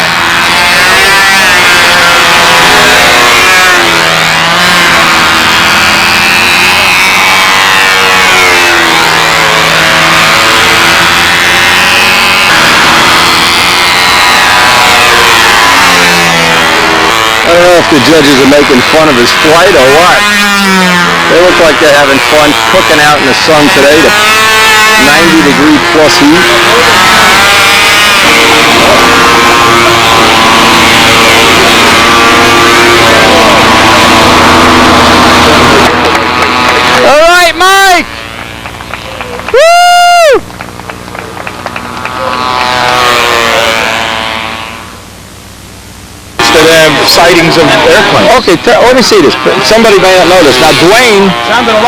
I don't know if the judges are making fun of his flight or what. They look like they're having fun cooking out in the sun today to 90-degree plus heat. All right, Mike! Woo! To them sightings of airplanes. Okay, let me see this. Somebody may not know this. Now, Dwayne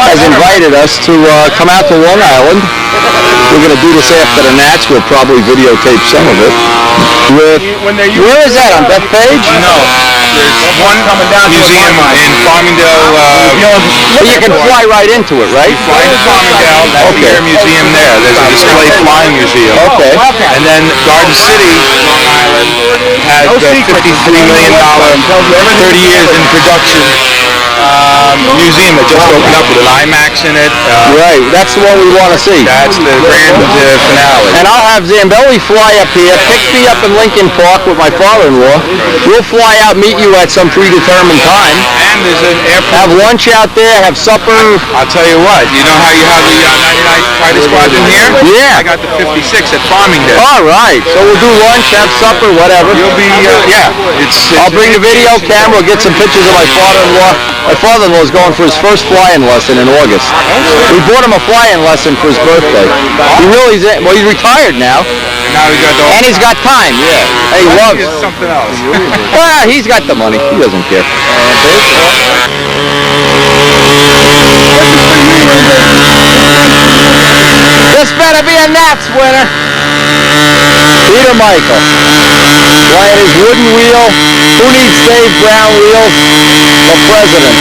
has invited us to come out to Long Island. We're going to do this after the Nats. We'll probably videotape some of it. Where is that, on Bethpage? No. There's one museum in Farmingdale. Well, you can fly right into it, right? You fly into Farmingdale, that's the air museum there. There's a display flying museum. Okay. And then Garden City, Long Island, has the $53 million, 30 years in production museum that just opened up with an IMAX in it. Right, that's the one we want to see. That's the grand finale. And I'll have Zambelli fly up here, pick me up in Lincoln Park with my father-in-law. We'll fly out, meet you at some predetermined time. And there's an airport. Have lunch out there, have supper. I'll tell you what, you know how you have the 99th Fighter Squadron here? Yeah. I got the 56 at Farmingdale. All right, so we'll do lunch, have supper, whatever. You'll be, yeah. I'll bring the video camera, we'll get some pictures of my father-in-law. My father-in-law is going for his first flying lesson in August. We bought him a flying lesson for his birthday. He really is, well, he's retired now. Now we got and he's got time, yeah. And he loves something else. Well, he's got the money. He doesn't care. This better be a Nats winner. Peter Michael. Flying his wooden wheel. Who needs Dave Brown wheels? The president.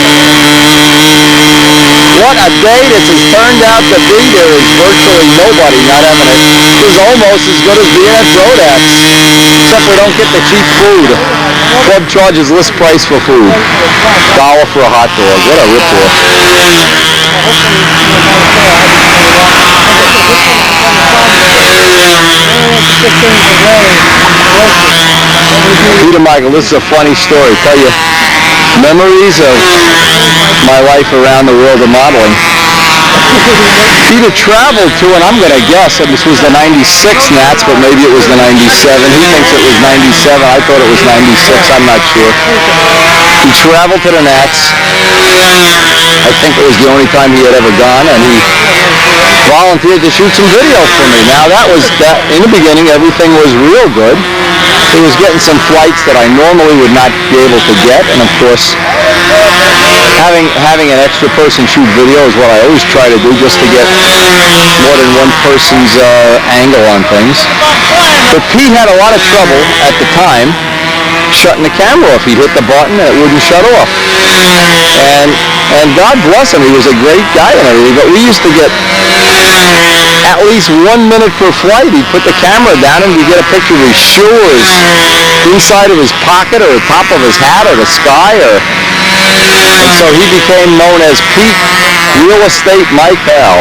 What a day this has turned out to be. There is virtually nobody not having it. This is almost as good as being at Rodak's. Except we don't get the cheap food. Club charges list price for food. $1 for a hot dog. What a ripoff. Peter Michael, this is a funny story. Tell you memories of my life around the world of modeling. Peter traveled to, and I'm going to guess that this was the 96 Nats, but maybe it was the 97. He thinks it was 97. I thought it was 96. I'm not sure. He traveled to the Nats. I think it was the only time he had ever gone, and he volunteered to shoot some video for me. Now that in the beginning, everything was real good. He was getting some flights that I normally would not be able to get, and of course, having an extra person shoot video is what I always try to do, just to get more than one person's angle on things. But Pete had a lot of trouble at the time shutting the camera off. He'd hit the button and it wouldn't shut off. And And God bless him, he was a great guy and everything, but we used to get at least 1 minute per flight. He'd put the camera down and we'd get a picture of his shoe or his inside of his pocket or the top of his hat or the sky. And so he became known as Pete Real Estate Mike Hal.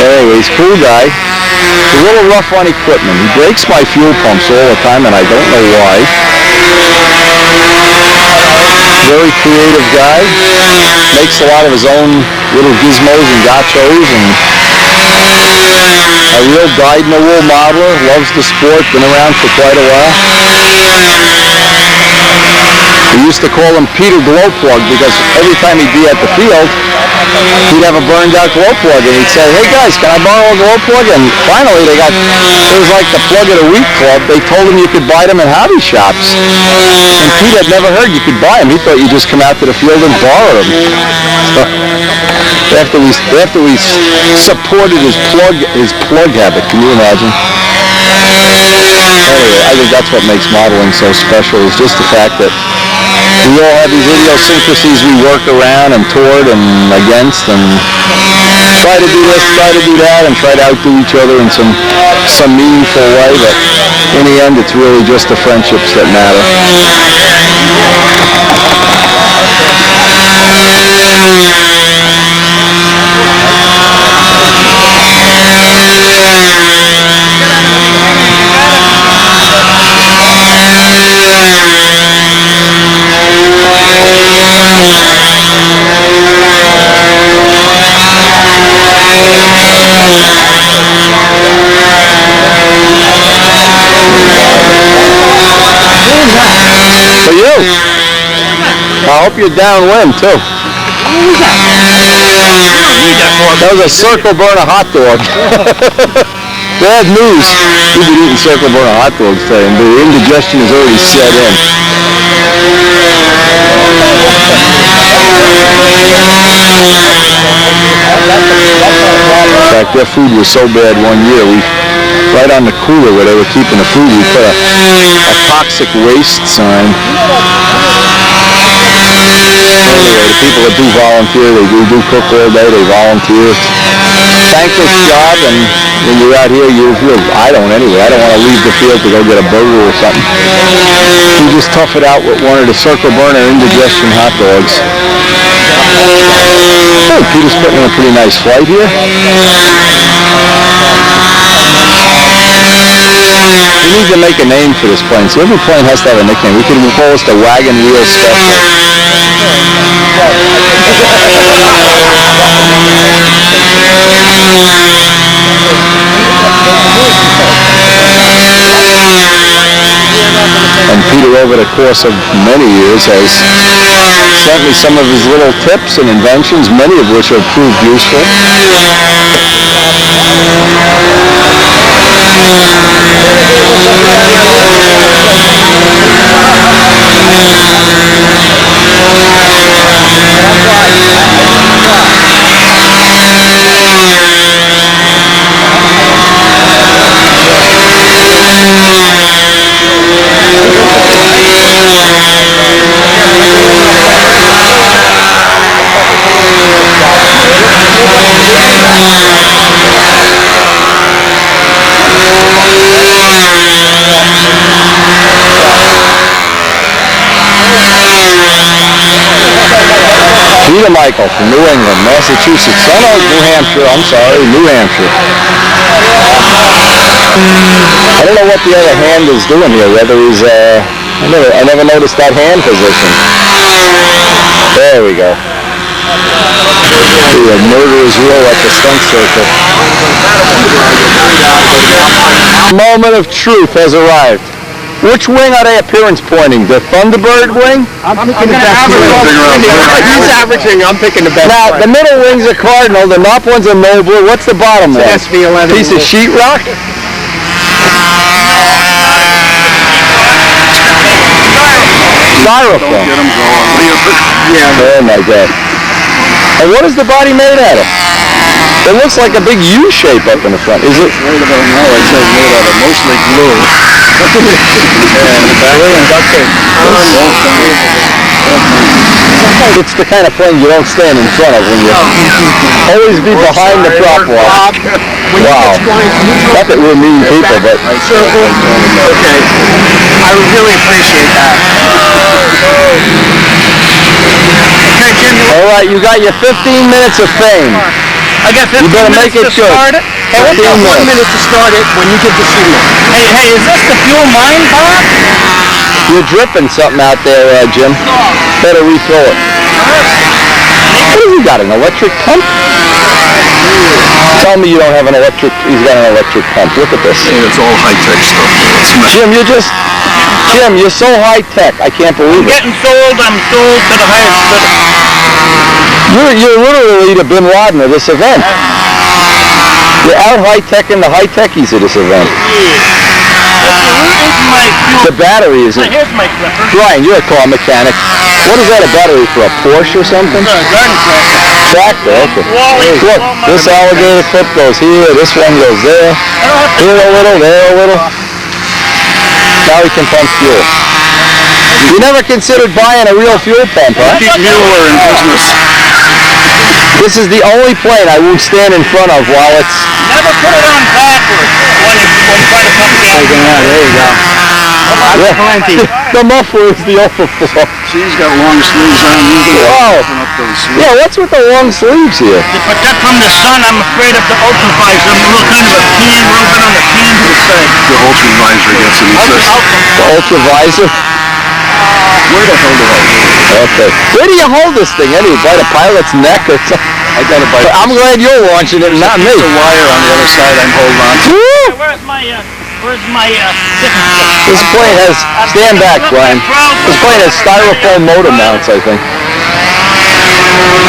Anyways, cool guy. A little rough on equipment. He breaks my fuel pumps all the time and I don't know why. Very creative guy. Makes a lot of his own little gizmos and gachos, and a real dyed-in-the-wool modeler. Loves the sport. Been around for quite a while. We used to call him Peter Glowplug because every time he'd be at the field, he'd have a burned out glow plug and he'd say, hey guys, can I borrow a glow plug? And finally it was like the Plug of the Week club. They told him you could buy them in hobby shops. And Pete had never heard you could buy them. He thought you just come out to the field and borrow them. After we supported his plug habit, can you imagine? Anyway, I think that's what makes modeling so special, is just the fact that we all have these idiosyncrasies we work around and toward and against, and try to do this, try to do that, and try to outdo each other in some meaningful way, but in the end it's really just the friendships that matter. For you. I hope you're downwind too. That was a circle burner hot dog. Bad news. You've been eating circle burner hot dogs today, and the indigestion is already set in. In fact, their food was so bad one year, right on the cooler where they were keeping the food, we put a toxic waste sign. Anyway, the people that do volunteer, they do cook all day, they volunteer. Thankless job, and when you're out here, you feel, I don't anyway, I don't want to leave the field to go get a burger or something. You just tough it out with one of the circle burner indigestion hot dogs. Oh, Peter's putting in a pretty nice flight here. We need to make a name for this plane. So every plane has to have a nickname. We could call this the Wagon Wheel Special. And Peter, over the course of many years, has sent me some of his little tips and inventions, many of which have proved useful. Peter Michael from New England, Massachusetts. Oh no, New Hampshire, I'm sorry, New Hampshire. I don't know what the other hand is doing here, whether he's, I never noticed that hand position. There we go. The murderer's row at the stunt circle. Moment of truth has arrived. Which wing are they appearance pointing? The Thunderbird wing? I'm picking the best wing. He's averaging, I'm picking the best. Now, the middle wing's a Cardinal, the top one's a Nobler. What's the bottom one? SV11. Piece of sheetrock? Styrofoam. Get them going. Yeah. Oh my God. And what is the body made out of? It looks like a big U shape up in the front. Is it? Right about now, I'd say made out of mostly glue. And the back end duct tape. It's the kind of plane you don't stand in front of when you always be behind the prop walk. Wow. Not that we're mean people, but... Okay. I would really appreciate that. Okay, Jim. All right, you got your 15 minutes of fame. I got 15 You better make minutes it to good. start it. Hey, what's 15 that 1 minutes. minute to start it when you get the signal? Hey, is this the fuel mine, Bob? You're dripping something out there, Jim. Better refill it. What have you got, an electric pump? Tell me you don't have an electric, he's got an electric pump. Look at this. Yeah, it's all high-tech stuff. Jim, you're so high-tech, I can't believe it. Getting sold, I'm sold to the highest bidder. You're literally the Bin Laden of this event. You're out high-teching the high-techies of this event. Here's my fuel. The battery isn't... Here's my clipper. Brian, you're a car mechanic. What is that, a battery for, a Porsche or something? Garden tractor. Tractor, okay. Look, this alligator clip goes here, this one goes there. Here a little, there a little. Now we can pump fuel. You never considered buying a real fuel pump, huh? Keep Mueller in business. This is the only plane I won't stand in front of while it's... Never put it on backwards when you try to pump gas. There you go. The muffler is the overflow. She's got long sleeves on. You can Wow. open up those sleeves. Yeah, what's with the long sleeves here? To protect from the sun, I'm afraid of the ultravisor. I'm a little kind of a pan, a little bit on the pan to the side. The ultravisor gets it. The ultravisor? Where the hell did I do? Okay. Where do you hold this thing anyway? By the pilot's neck or something? I got it by... I'm glad you're launching it, not me. There's a wire on the other side I'm holding on to. Woo! Where's my This plane has... Stand back, Brian. This plane has styrofoam motor mounts, I think.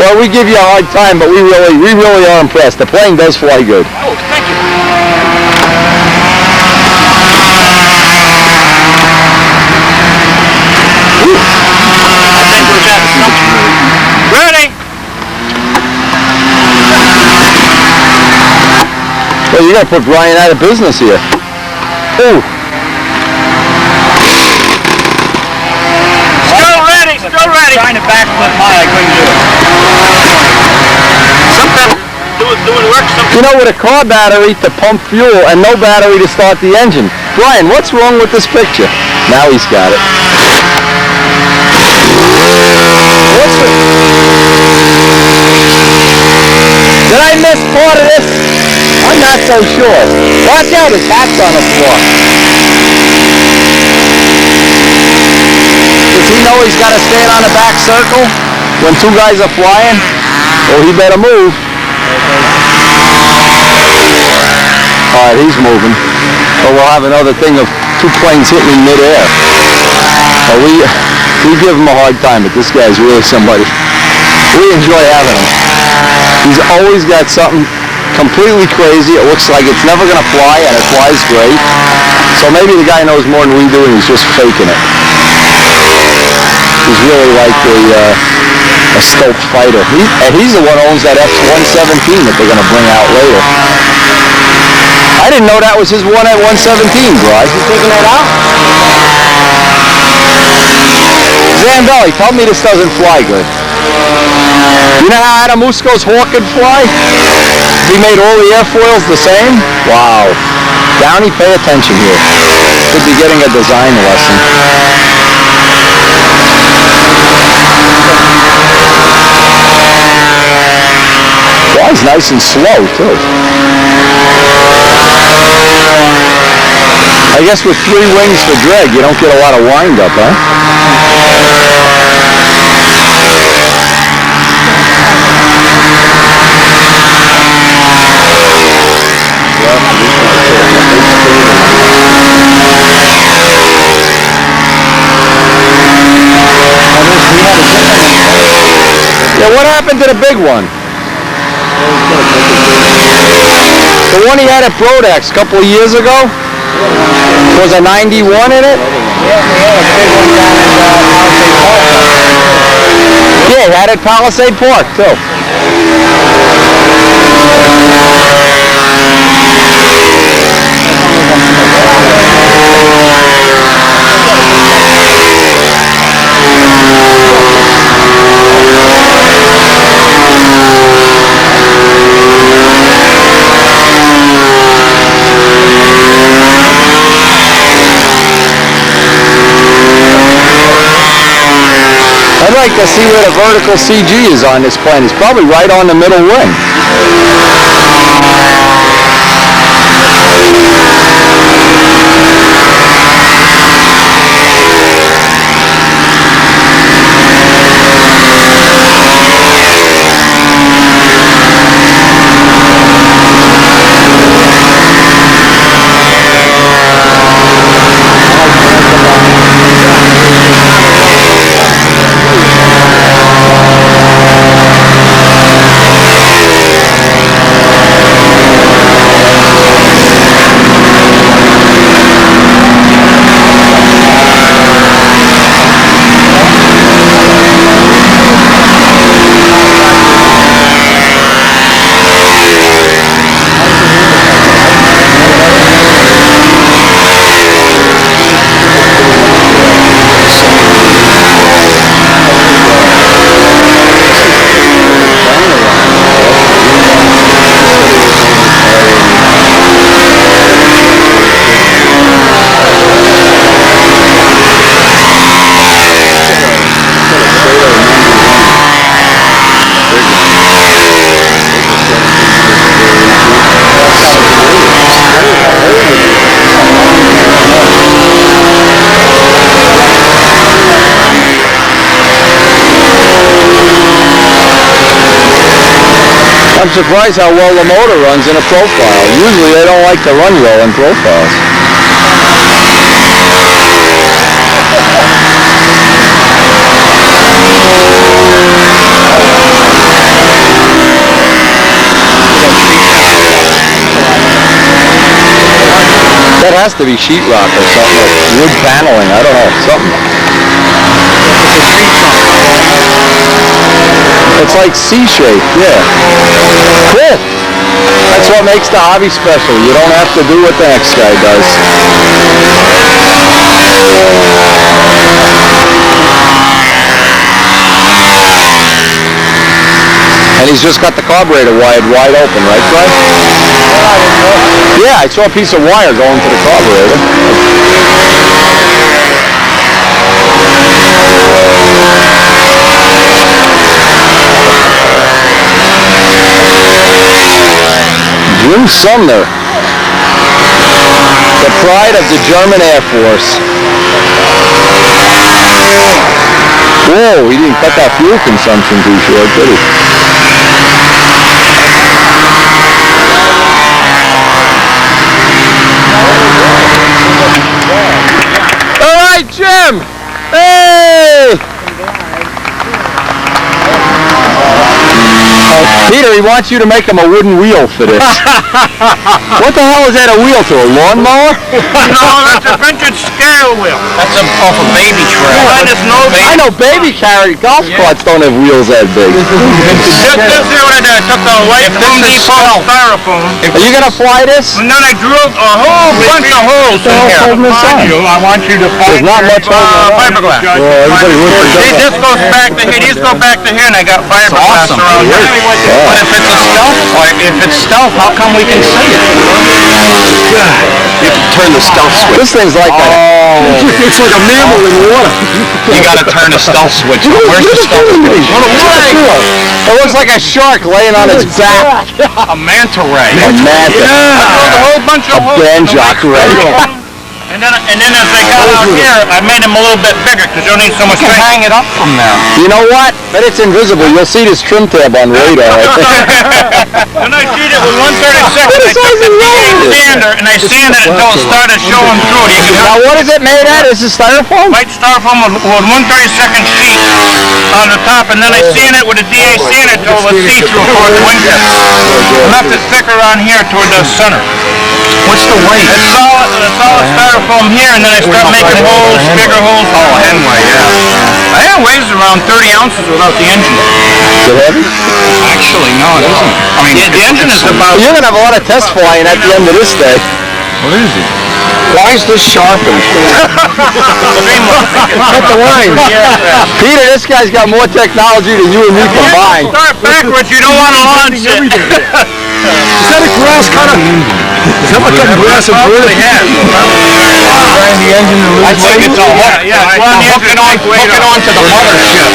Well, we give you a hard time, but we really are impressed. The plane does fly good. Oh, thank you. I think we're ready. Well, you gotta put Brian out of business here. Ooh. Still ready. Trying to backflip high, I couldn't do it. Sometimes doing work, sometimes. You know, with a car battery to pump fuel and no battery to start the engine. Brian, what's wrong with this picture? Now he's got it. Did I miss part of this? I'm not so sure. Watch out, his hat's on the floor. Does he know he's got to stand on the back circle when two guys are flying? Well, he better move. All right, he's moving. But we'll have another thing of two planes hitting in midair. Well, we give him a hard time, but this guy's really somebody. We enjoy having him. He's always got something completely crazy. It looks like it's never going to fly, and it flies great. So maybe the guy knows more than we do, and he's just faking it. He's really like a stealth fighter. He's the one who owns that F-117 that they're going to bring out later. I didn't know that was his one at 117, Bryce. You taking that out? Zambelli, tell me this doesn't fly good. You know how Adamusco's Hawk could fly? He made all the airfoils the same? Wow. Downey, pay attention here. Could be getting a design lesson. Flies nice and slow, too. I guess with 3 wings for drag, you don't get a lot of wind up, huh? Yeah, what happened to the big one? The one he had at Brodex a couple of years ago? Was a 91 in it? Yeah, he had it at Palisade Park, too. I'd like to see where the vertical CG is on this plane. It's probably right on the middle wing. I'm surprised how well the motor runs in a profile. Usually they don't like to run well in profiles. That has to be sheetrock or something, or wood paneling, I don't know, something. It's like C-shaped, yeah. Cool. That's what makes the hobby special. You don't have to do what the next guy does. And he's just got the carburetor wired wide open, right, Fred? Yeah, I saw a piece of wire going to the carburetor. Jim Sumner, the pride of the German Air Force. Whoa, he didn't cut that fuel consumption too short, did he? All right, Jim! Hey! Peter, he wants you to make him a wooden wheel for this. What the hell is that a wheel to? A lawnmower? No, that's a vintage scale wheel. That's off a baby trail. I know baby golf carts don't have wheels that big. This is what I did. I took the white Home Depot styrofoam. Are you going to fly this? And then I drilled a whole bunch of holes in here. I want you to There's not much fiberglass. This goes back to here. These go back to here, and I got fiberglass around here. But if it's a stealth, or if it's stealth, how come we can see it? You have to turn the stealth switch. This thing's like It's like a mammal in water. You gotta turn the stealth switch. Where's the stealth switch? It looks like a shark laying on its back. A manta ray. A manta. I drilled a whole bunch of holes. Banjock ray. And then as they got out here, I made them a little bit bigger because you don't need so much space. Hang it up from there. You know what? But it's invisible. You'll see this trim tab on radar, I think. When I did it with 136, I took the DA sander and I sanded it until it started showing through. You can Now, what is it made out of? Is it styrofoam? white styrofoam with 1/32 sheet on the top, and then I sand it with a DA sander until it was see-through toward the wingtip. I left it thicker on here toward the center. What's the weight? It's solid styrofoam here, and then I start making holes, bigger holes. Oh, Henway, yeah. Yeah, it weighs around 30 ounces without the engine. Is it heavy? Actually, no, it isn't. I mean, the engine is about... You're gonna have a lot of test flying at the end of this day. What is it? Why is this sharpened? Cut the line. Peter, this guy's got more technology than you and me combined. Start backwards, you don't want to launch it. Is that a grass cutter? Is that like a grass and bird? I think it's a hook. Yeah, hook it onto the mothership.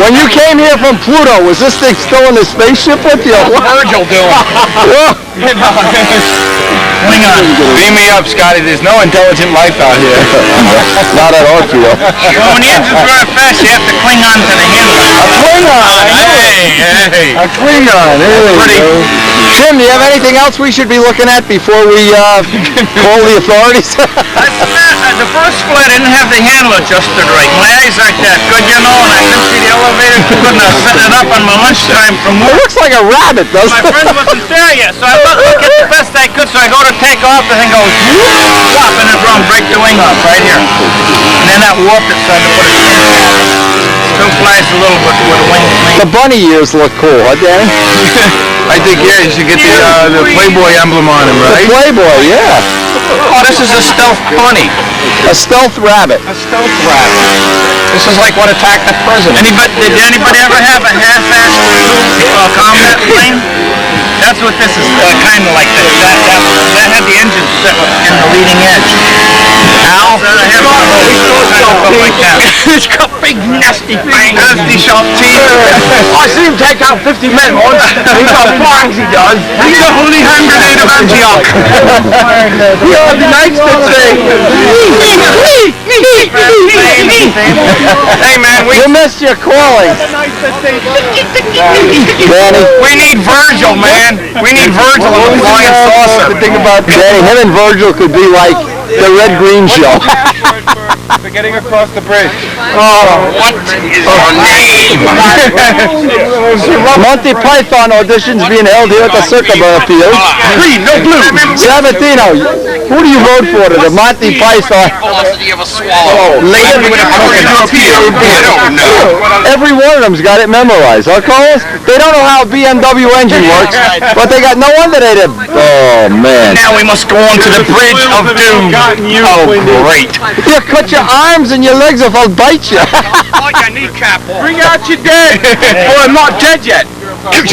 When you came here from Pluto, was this thing still in the spaceship with you? What's Virgil doing? Hang on. Beam me up, Scotty. There's no intelligent life out here. Not at all, Theo. Well, when the engine's running fast, you have to cling on to the handle. Klingon! Hey! A Klingon! There we go. Jim, do you have anything else we should be looking at before we call the authorities? The first flight I didn't have the handle adjusted right. My eyes aren't that good, you know, and I couldn't see the elevator. Couldn't have set it up on my lunchtime from It work. looks like a rabbit, doesn't My it? friend wasn't there yet, so I looked at the best I could, so I go to take off, the thing goes whoop, and it's wrong, break the wing off right here. And then that warped it, so I had to put it in. Still flies a little bit with the wing. The bunny ears look cool, huh, Danny? I think, yeah, you should get the Playboy emblem on him, right? The Playboy, yeah. Oh, this is a stealth bunny. A stealth rabbit. A stealth rabbit. This is like what attacked the president. Did anybody ever have a half-assed combat plane? That's what this is kind of like. That had the engine set in the leading edge. Now, like that. He's got big nasty fangs. Nasty sharp teeth. I see him take out 50 men once. He's got fangs, he does. He's the holy hand grenade of Antioch. He ought to be nice to say. Hey man, You missed your calling. Danny. we need Virgil, man. We need Virgil on the flying saucer. The thing about Danny, him and Virgil could be like the Red Green Show. For getting across the bridge. What is your name? Monty Python auditions being held here at the Circleburn Field. Green, no blue. Sabatino, who do you vote for to the Monty Python? Velocity of a swallow. Every one of them's got it memorized, huh, Carlos? They don't know how a BMW engine works, but they got no wonder they did. Oh, man. Now we must go on to the bridge of doom. Oh, great. You cut your arms and your legs off, I'll bite you. Like a kneecap. Bring out your dead. Oh, I'm not dead yet. Look, he's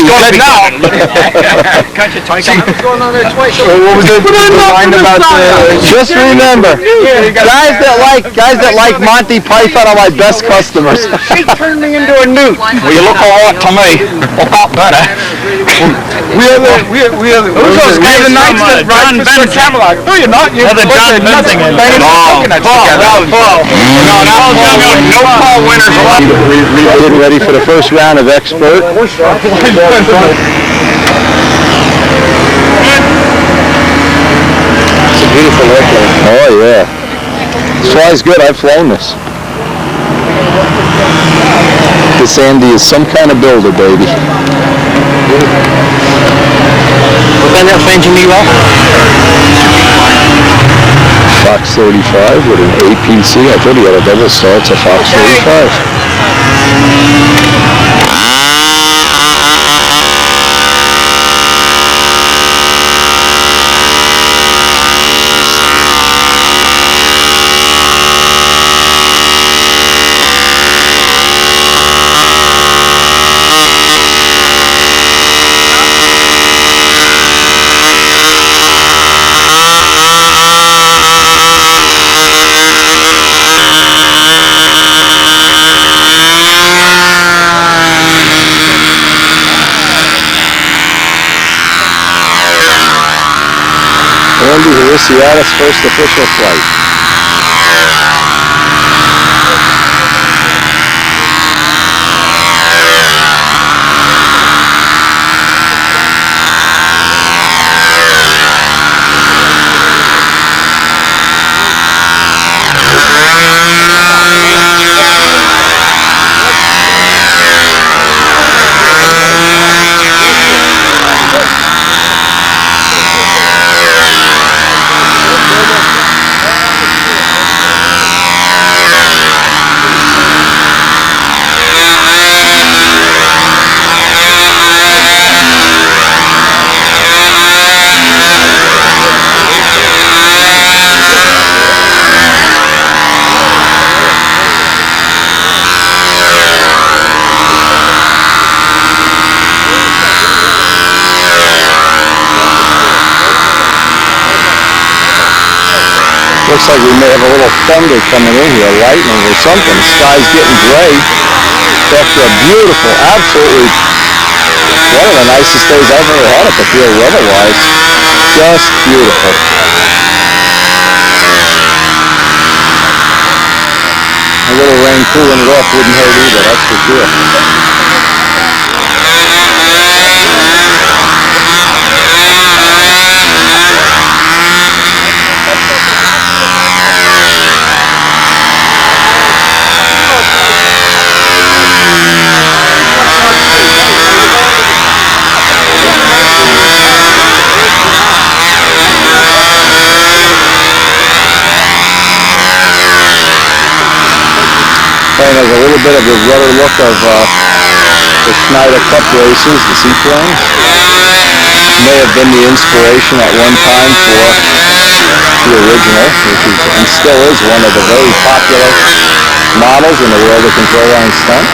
dead now. Can't you take him? What was the line about the... Just remember, guys that like Monty Python are my best customers. She turned me into a newt. Well, you look all right to me. A lot better. Who's those guys the knights that ride for Sir Camelot? No, you're not. You're the John Benson. No Paul winners. Getting ready for the first round of expert. It's a beautiful airplane. Oh yeah. This flies good. I've flown this. This Andy is some kind of builder, baby. Then that engine me well? Fox 35 with an APC. I thought he had a double star. It's a Fox 35. Andy Harisiadis' first official flight. Looks like we may have a little thunder coming in here, lightning or something. The sky's getting gray after a beautiful, absolutely one of the nicest days I've ever had at the field weather-wise. Just beautiful. A little rain cooling it off wouldn't hurt either, that's for sure. And there's a little bit of the rudder look of the Schneider Cup races, the seaplanes. May have been the inspiration at one time for the original, which is and still is one of the very popular models in the world of control line stunt.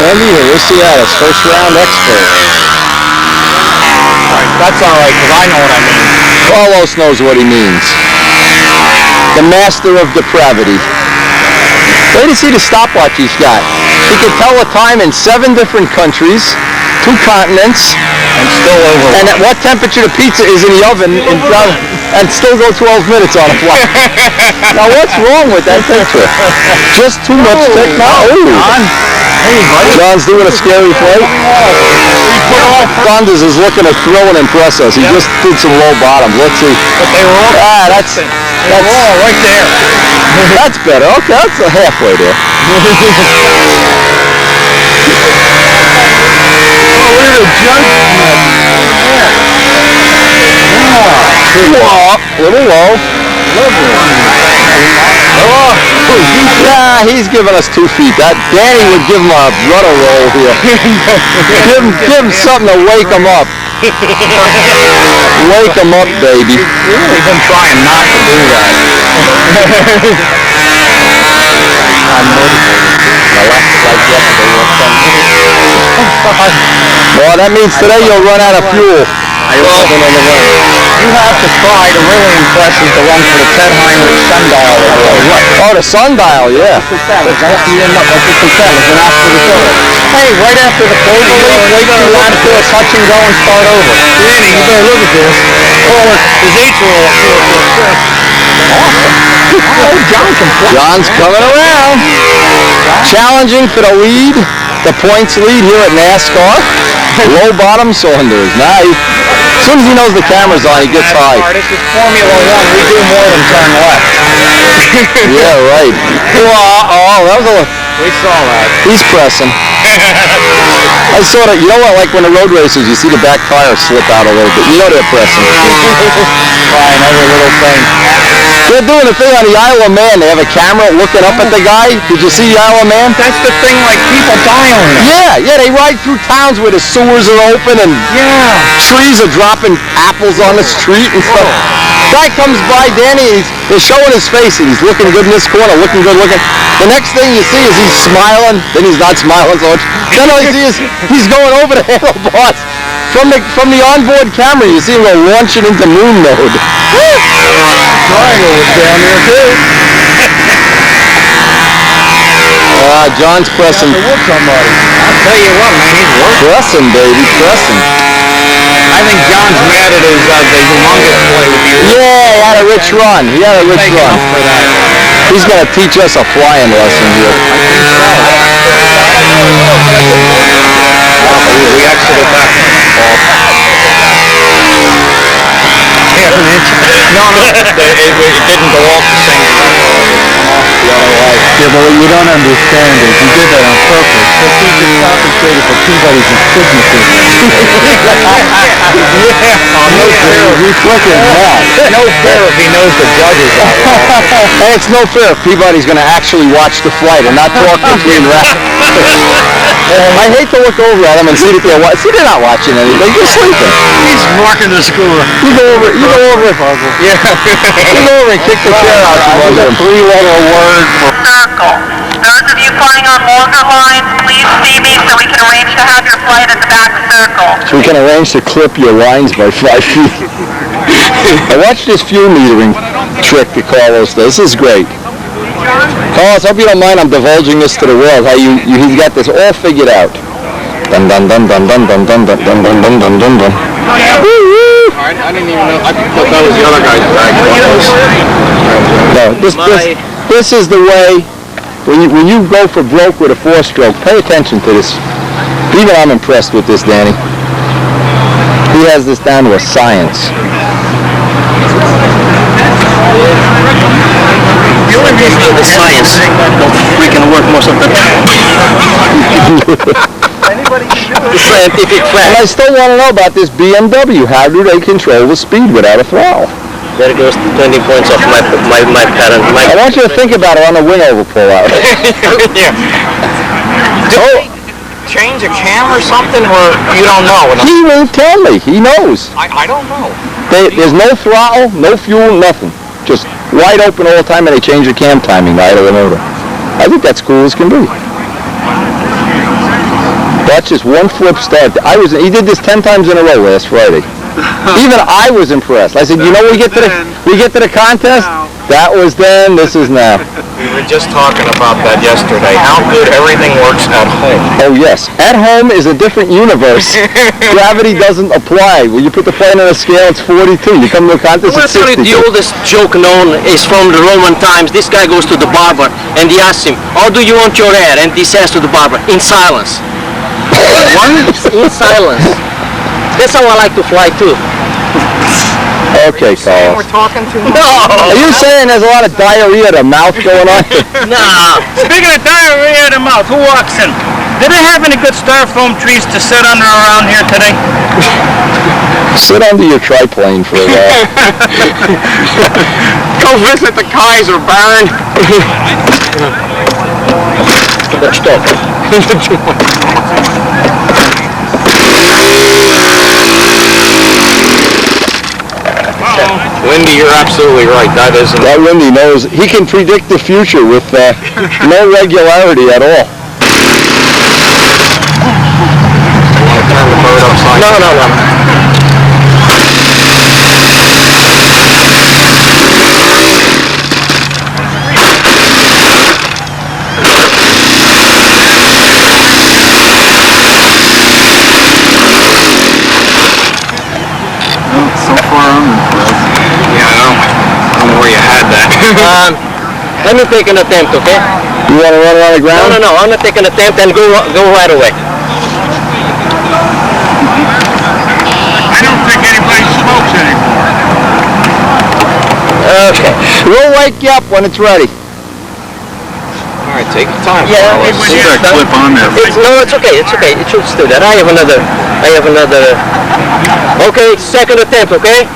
Andy, we'll see that as first round expert. That's all right, because I know what I mean. Carlos knows what he means. The master of depravity. Wait to see the stopwatch he's got. He can tell the time in 7 different countries, 2 continents, And still over. and at what temperature the pizza is in the oven, and still go 12 minutes on a flight. Now what's wrong with that picture? Just too much technology. Hey, buddy. John's doing a scary flight. Fondas is looking to throw and impress us. He just did some low bottoms. Let's see. But they were all, That's all right there. that's better. Okay, that's halfway there. Little low. Yeah, he's giving us 2 feet. That Danny would give him a rudder roll here. give him something to wake him up. Wake him up, baby. We've been trying not to do that. I'm motivated. My last flight yesterday was Well, that means today you'll run out of fuel. You have to try to really impress is the one for the Ted Heinrich sundial. Oh, the sundial, yeah. Hey, right after the clover leaf, wait till you want to do a touch and go and start over. Danny, you better look at this. Oh, his H roll. Awesome. Oh, John can play. John's coming around. Challenging for the lead, the points lead here at NASCAR. Low bottom cylinders. Nice. As soon as he knows the camera's on, he gets high. This is Formula One. We do more than turn left. Yeah, right. Oh, that was a... We saw that. He's pressing. I saw that. You know what? Like when the road races, you see the back tire slip out a little bit. You know they're pressing. Trying every little thing. They're doing a thing on the Isle of Man. They have a camera looking up at the guy. Did you see the Isle of Man? That's the thing, like people die on it. Yeah. They ride through towns where the sewers are open and trees are dropping apples on the street and stuff. Guy comes by, Danny, they're showing his face and he's looking good in this corner, looking good. The next thing you see is he's smiling, then he's not smiling so much. Then all you see is he's going over the handlebars. From the onboard camera, you see him go launching into moon mode. Triangle was down there too. John's pressing. I'll Tell you what, man, he's working. Pressing, baby, pressing. I think John's mad at his the humongous play with you. Yeah, he had a rich run. For that. He's going to teach us a flying lesson here. We exited that. No, it didn't go off the same time. Yeah, but what you don't understand is you did that on purpose. Just so you can compensate for Peabody's astigmatism. No fair. He's looking mad. No fair if he knows the judges are wrong. And it's no fair if Peabody's going to actually watch the flight and not talk between rounds. I hate to look over at him and see that they're not watching anything. They're sleeping. He's marking the score. You go over and kick the chair out from under him. Three-letter word for Circle. Those of you flying on longer lines, please see me so we can arrange to have your flight at the back circle. So we can arrange to clip your lines by 5 feet. I watched this fuel metering trick that Carlos does. This is great. Carlos, I hope you don't mind I'm divulging this to the world, how he's got this all figured out. Dun dun dun dun dun dun dun dun dun dun dun dun dun dun. I didn't even know. I thought that was the other guy's bag. No, this is the way, when you go for broke with a 4-stroke, pay attention to this. Even I'm impressed with this, Danny. He has this down to a science. The only reason in the science don't freaking work most of the time. The scientific fact. And I still want to know about this BMW. How do they control the speed without a throttle? There goes 20 points off my parent. I want you to think about it on the wing over pullout. Yeah. Change a cam or something, or you don't know? He won't tell me. He knows. I don't know. There's no throttle, no fuel, nothing. Just wide open all the time, and they change the cam timing by the motor. I think that's cool as can be. That's just one flip start. He did this 10 times in a row last Friday. Even I was impressed. I said, you know, we get to the contest. That was then. This is now. We were just talking about that yesterday. How good everything works at home. Oh yes, at home is a different universe. Gravity doesn't apply. When you put the plane on a scale, it's 42. You come to a contest, it's 62. The oldest joke known is from the Roman times. This guy goes to the barber and he asks him, "How do you want your hair?" And he says to the barber, "In silence." In silence. That's how I like to fly too. Okay, Carl. We're talking too much. No. Are you saying there's a lot of diarrhea to mouth going on? Nah. Speaking of diarrhea in the mouth, who walks in? Did they have any good styrofoam trees to sit under around here today? Sit under your triplane for a while. Go visit the Kaiser, Baron. Stop. Lindy, you're absolutely right. That Lindy knows. He can predict the future with no regularity at all. Turn the bird upside down. No. Let me take an attempt, okay? You want to run around the ground? No. I'm going to take an attempt and go right away. wake you up when it's ready. All right, take your time. Yeah, Carlos. it's- Put that clip on there. No, it's okay. It's okay. It should still that. I have another. Okay, second attempt. Okay.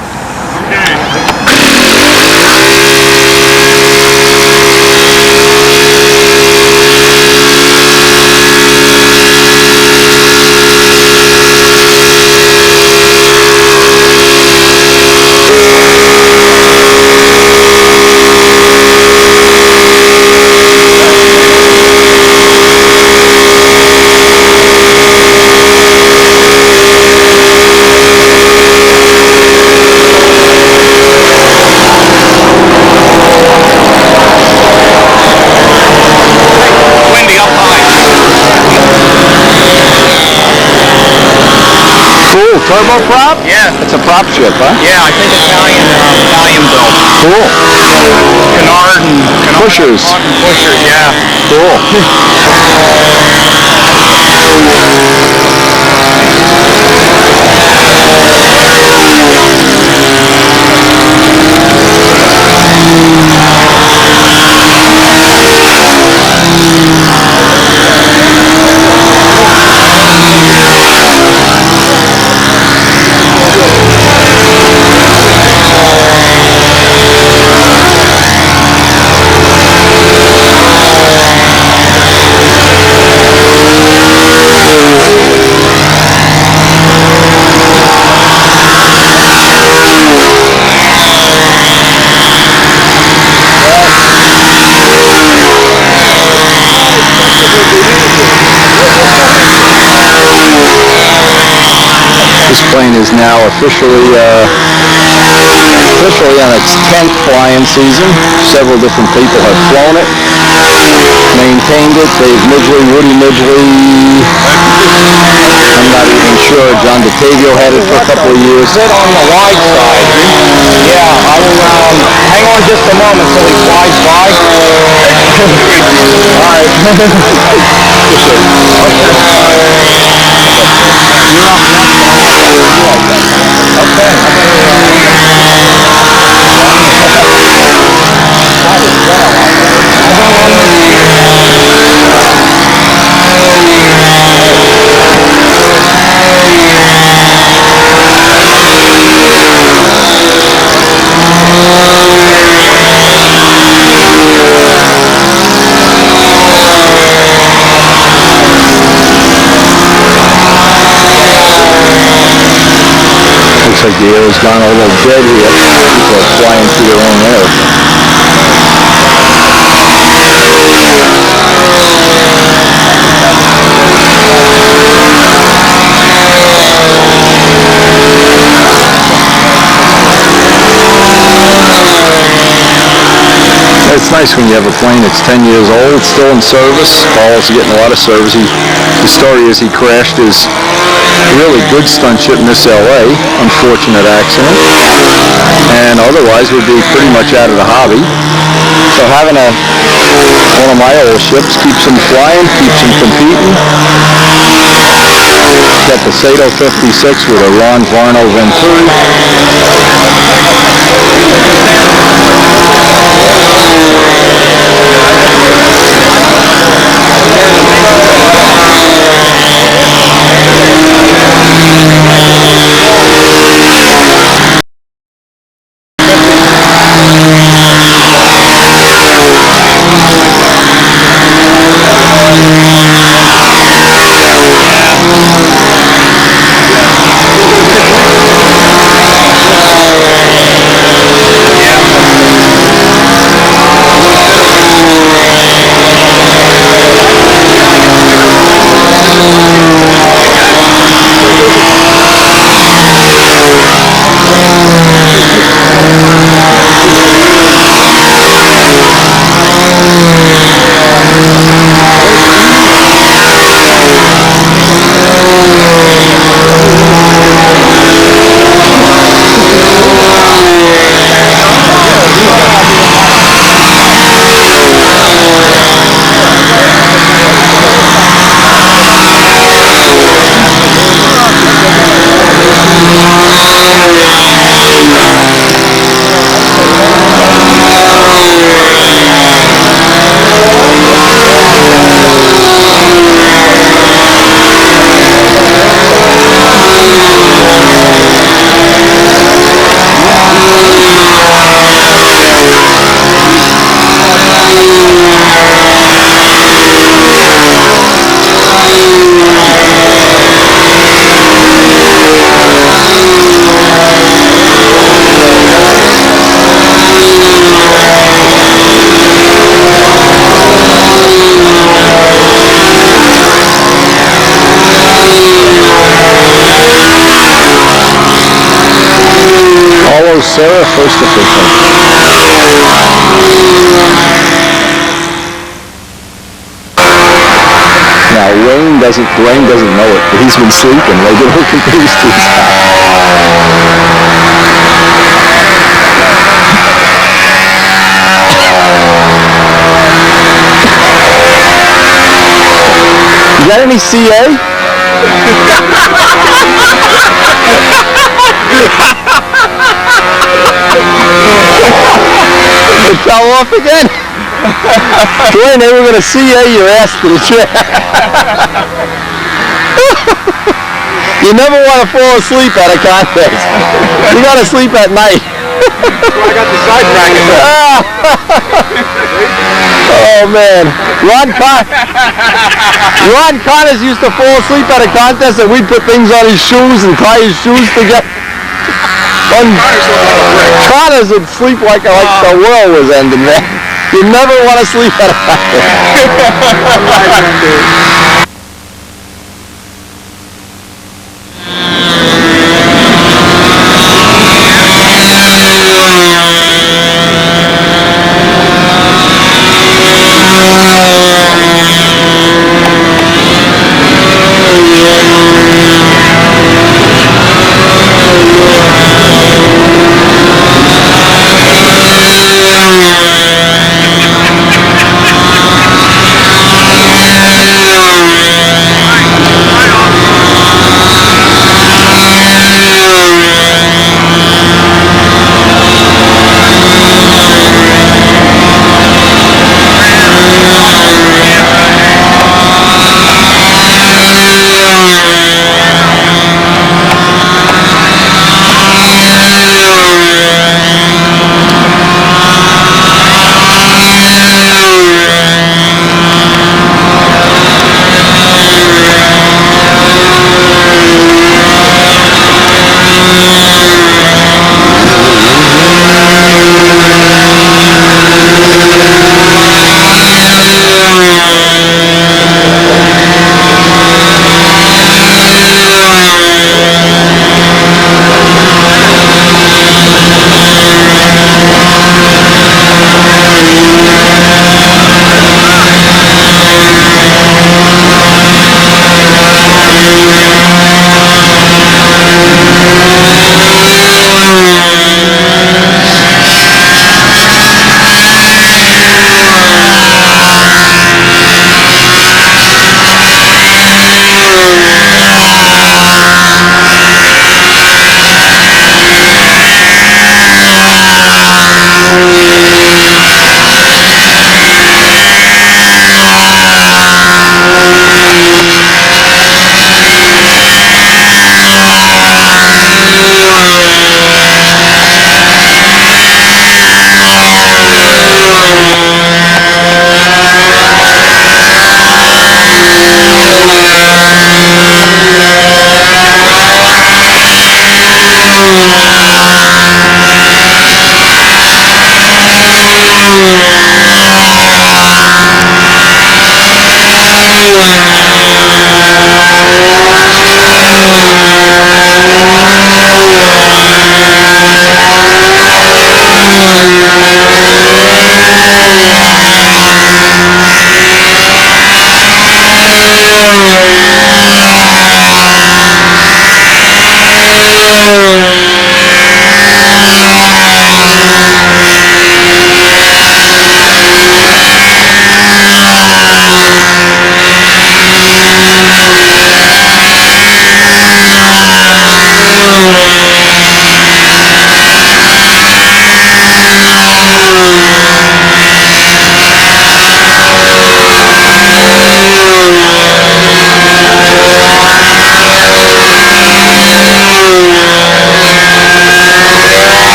Cool, turboprop? Yeah. It's a prop ship, huh? Yeah, I think Italian built. Cool. Canard and Pushers. pushers, yeah. Cool. This plane is now officially on its 10th flying season. Several different people have flown it, maintained it. Dave Midgley, Woody Midgley, I'm not even sure. John DeTavio had it for a couple of years. Sit on the wide side. Yeah, I will hang on just a moment till he flies by. All right. Looks like the air has gone a little dead here. People are flying through their own air. It's nice when you have a plane that's 10 years old, still in service. Paul's getting a lot of service. The story is he crashed his really good stunt ship, Miss LA, unfortunate accident, and otherwise would be pretty much out of the hobby. So having one of my old ships keeps him flying, keeps him competing. Got the Sato 56 with a Ron Varno Venturi. Sarah, first official. Now Wayne doesn't know it, but he's been sleeping. They get confused to his You got any CA? It fell off again? Dwayne, they were going to CA your ass to the chair. You never want to fall asleep at a contest. You got to sleep at night. I got the side bracket. Oh man, Ron Connors used to fall asleep at a contest and we'd put things on his shoes and tie his shoes together. Connors would sleep like the world was ending, man. You never want to sleep at a contest.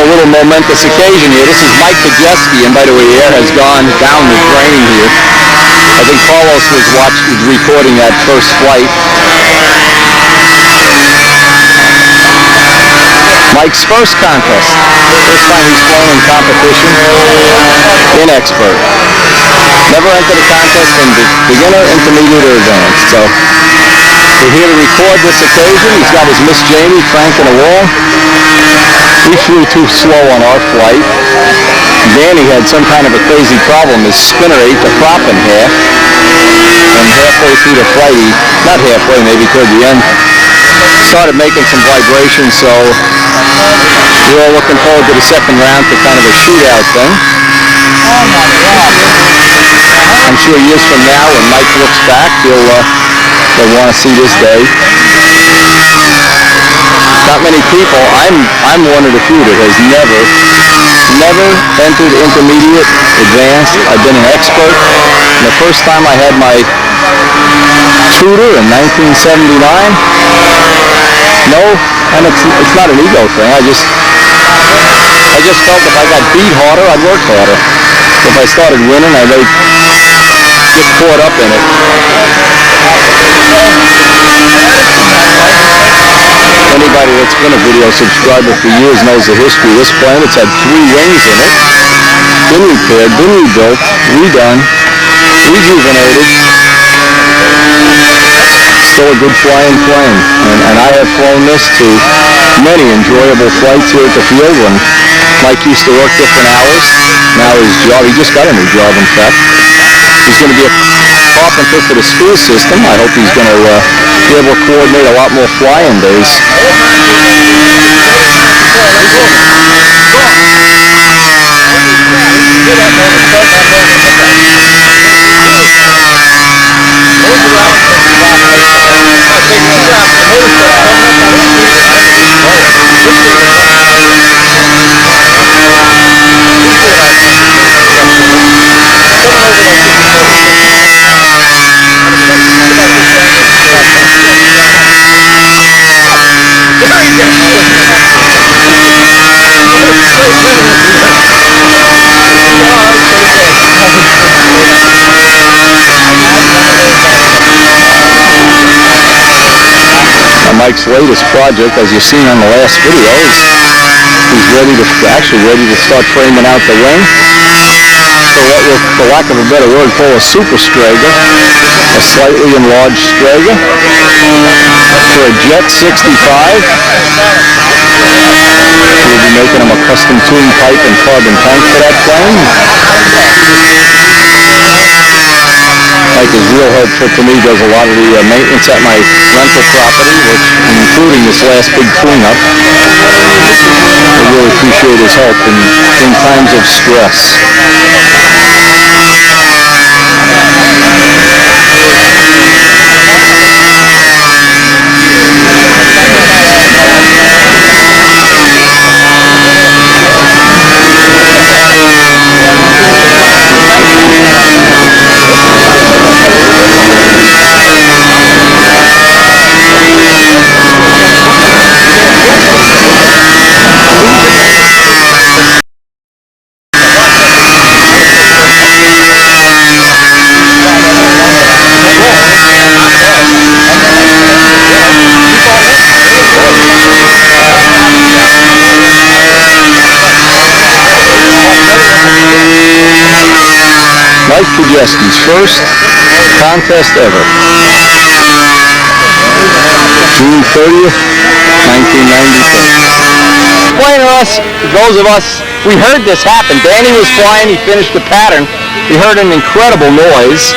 a little momentous occasion here. This is Mike GSCB, and by the way, the air has gone down the drain here. I think Carlos was recording that first flight. Mike's first contest. First time he's flown in competition. Inexpert. Never entered a contest in beginner, intermediate, or advanced. So we're here to record this occasion. He's got his Miss Jamie cranking along. We flew too slow on our flight. Danny had some kind of a crazy problem. His spinner ate the prop in half. And halfway through the flight, not halfway, maybe toward the end, started making some vibrations, so we're all looking forward to the second round to kind of a shootout thing. I'm sure years from now, when Mike looks back, he'll want to see this day. Not many people. I'm one of the few that has never entered intermediate, advanced. I've been an expert. And the first time I had my tutor in 1979. No, and it's not an ego thing. I just felt if I got beat harder, I'd work harder. If I started winning, I might get caught up in it. Anybody that's been a video subscriber for years knows the history of this plane. It's had 3 wings in it. Been repaired, been rebuilt, redone, rejuvenated. Still a good flying plane, and I have flown this to many enjoyable flights here at the field when Mike used to work different hours. Now his job, he just got a new job in fact. He's going to be a carpenter for the school system. I hope he's going to be able to coordinate a lot more flying days. Mike's latest project, as you've seen on the last video, is he's ready to start framing out the wing. So what will, for lack of a better word, call a super Strega, a slightly enlarged Strega, for a Jet 65. We'll be making him a custom tune pipe and carbon tank for that plane. Mike is real helpful to me, does a lot of the maintenance at my rental property, which, including this last big cleanup. I really appreciate his help in times of stress. Mike GSCB's first contest ever. June 30th, 1992. Explain to us, those of us, we heard this happen. Danny was flying, he finished the pattern. He heard an incredible noise.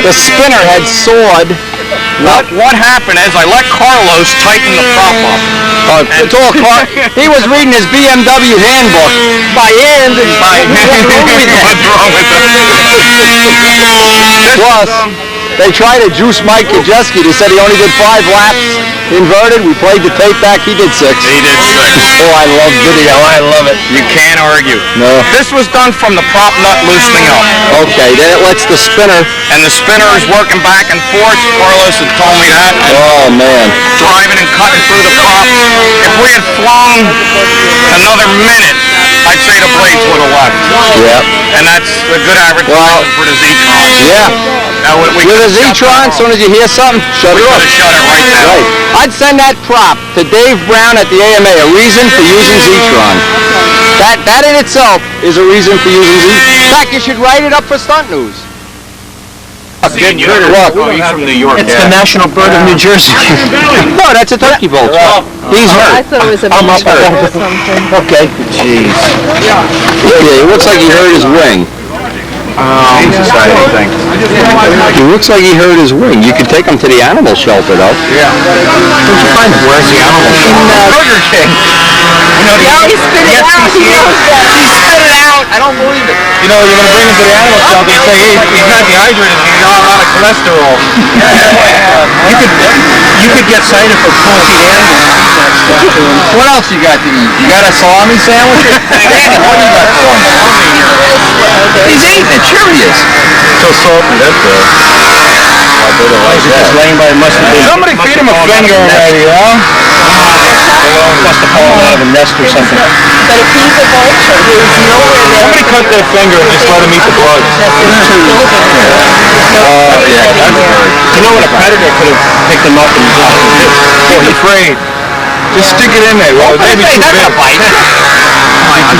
The spinner had sawed. What happened is I let Carlos tighten the prop up. He was reading his BMW handbook by hand and what's wrong with that? Plus, They tried to juice Mike Kajeski. They said he only did 5 laps inverted. We played the tape back. He did 6. He did 6. Oh, I love video. I love it. You can't argue. No. This was done from the prop nut loosening up. Okay, then it lets the spinner. And the spinner is working back and forth. Carlos had told me that. Oh, man. Driving and cutting through the prop. If we had flown another minute, I'd say the blades would have left. Yeah. And that's a good average for the Z-Tron. Yeah. Now, with a Z-Tron, as soon as you hear something, shut it off. Shut it right now. Right. I'd send that prop to Dave Brown at the AMA, a reason for using Z-Tron. That in itself is a reason for using Z-Tron. In fact, you should write it up for Stunt News. He's from New York. It's the national bird of New Jersey. No, that's a turkey vulture. He's hurt. I thought it was a meteor or something. Okay. Jeez. Yeah, it looks like he hurt his wing. Society thing. It looks like he hurt his wing. You could take him to the animal shelter, though. Yeah. Where'd you find him? Where's the animal shelter? Burger King. You know, He spit it out. He knows that. He spit it out. I don't believe it. You know, you're going to bring him to the animal shelter and say, hey, he's not dehydrated. He's on a lot of cholesterol. You could get cited for poking animals. What else you got to eat? You got a salami sandwich? Danny, what do you got for him? He's eating it. Sure he is. So salty, that's good. He's just laying by. Must have been. Somebody feed him a finger already, huh? Must have fallen out of a nest or something. But if he's a vulture, there's nowhere there. Somebody cut their finger and just let him eat the blood. Yeah, that's good. You know what, a predator could have picked him up and he's afraid. Just stick it in there. Well, maybe too big.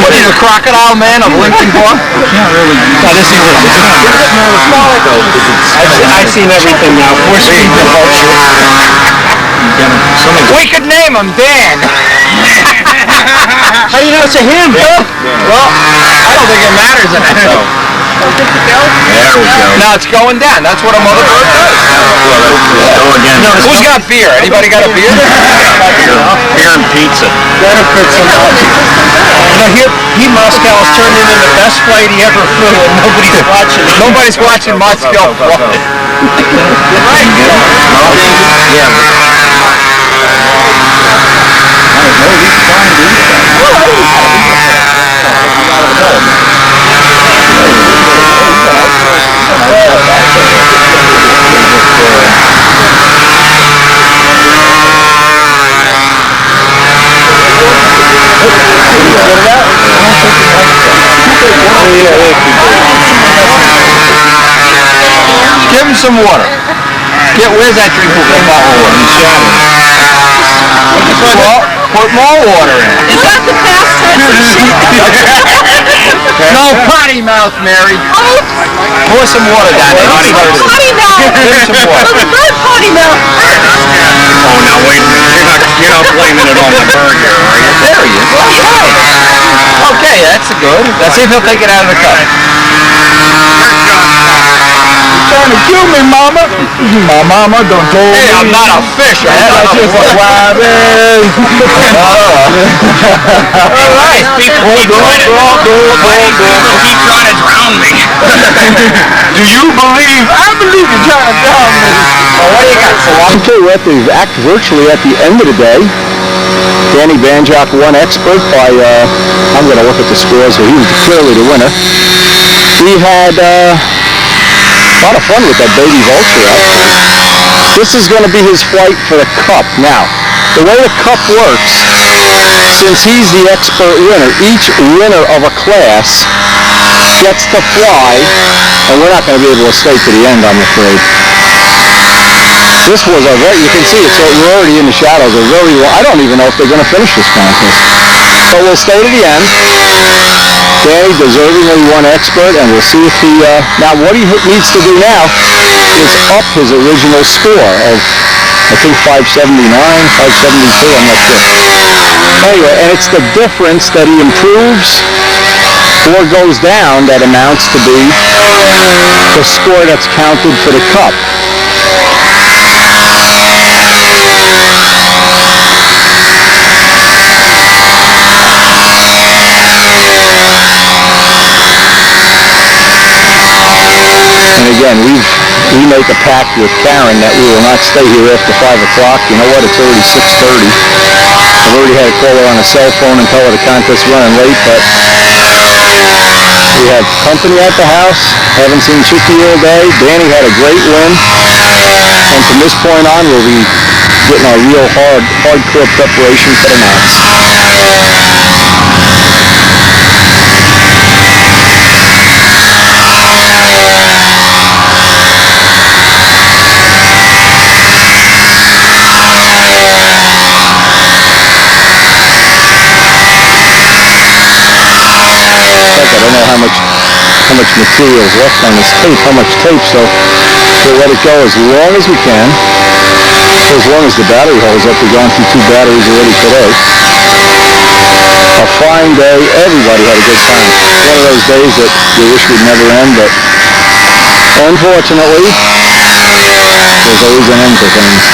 What are you, a crocodile man of Lincoln Park? Can't really. No, this is I've seen everything now. We're seeing the vulture. We could name him Dan. How do you know it's a him? Well, I don't think it matters in it. There we go. Now it's going down. That's what a mother bird does. Go again. Who's got beer? Anybody got a beer? Beer and pizza. He Moscow has turned into the best flight he ever flew, and nobody's watching. Nobody's watching Moscow fly. Give him some water. Where's that drinkable bottle of water? Well, put more water in. Is that the past tense of shit? No potty mouth, Mary. Pour some water down there. Potty mouth. Give him some water. Well, the bird potty mouth. Oh, now wait a minute. You're not blaming it on the bird here, are you? There he is. Okay, that's good. Let's see if he'll take it out of the cup. Trying to kill me, mama. My mama don't told Hey, I'm not a fish. I'm just a rabbit. All right. Keep trying to drown me. Do you believe? I believe you're trying to drown me. Well, what do you got for one? Okay, we're at the virtually at the end of the day. Danny Banjock won expert by, I'm going to look at the scores, so he was clearly the winner. We had a lot of fun with that baby vulture. This is going to be his flight for the cup. Now, the way the cup works, since he's the expert winner, each winner of a class gets to fly, and we're not going to be able to stay to the end, I'm afraid. This was a very, you can see it's we're already in the shadows, I don't even know if they're going to finish this contest. But we'll stay to the end. Danny deservingly won expert, and we'll see if he, now what he needs to do now is up his original score of, I think 579, 572, I'm not sure. Anyway, and it's the difference that he improves or goes down that amounts to be the score that's counted for the cup. And again, we may make a pact with Karen that we will not stay here after 5 o'clock. You know what? It's already 6:30. I've already had to call her on a cell phone and tell her the contest's running late, but we have company at the house. Haven't seen Chicky all day. Danny had a great win. And from this point on, we'll be getting our real hardcore preparation for the Nats. I don't know how much material is left on this tape, how much tape, so we'll let it go as long as we can. As long as the battery holds up. We've gone through 2 batteries already today. A fine day. Everybody had a good time. One of those days that you wish would never end, but unfortunately, there's always an end to things.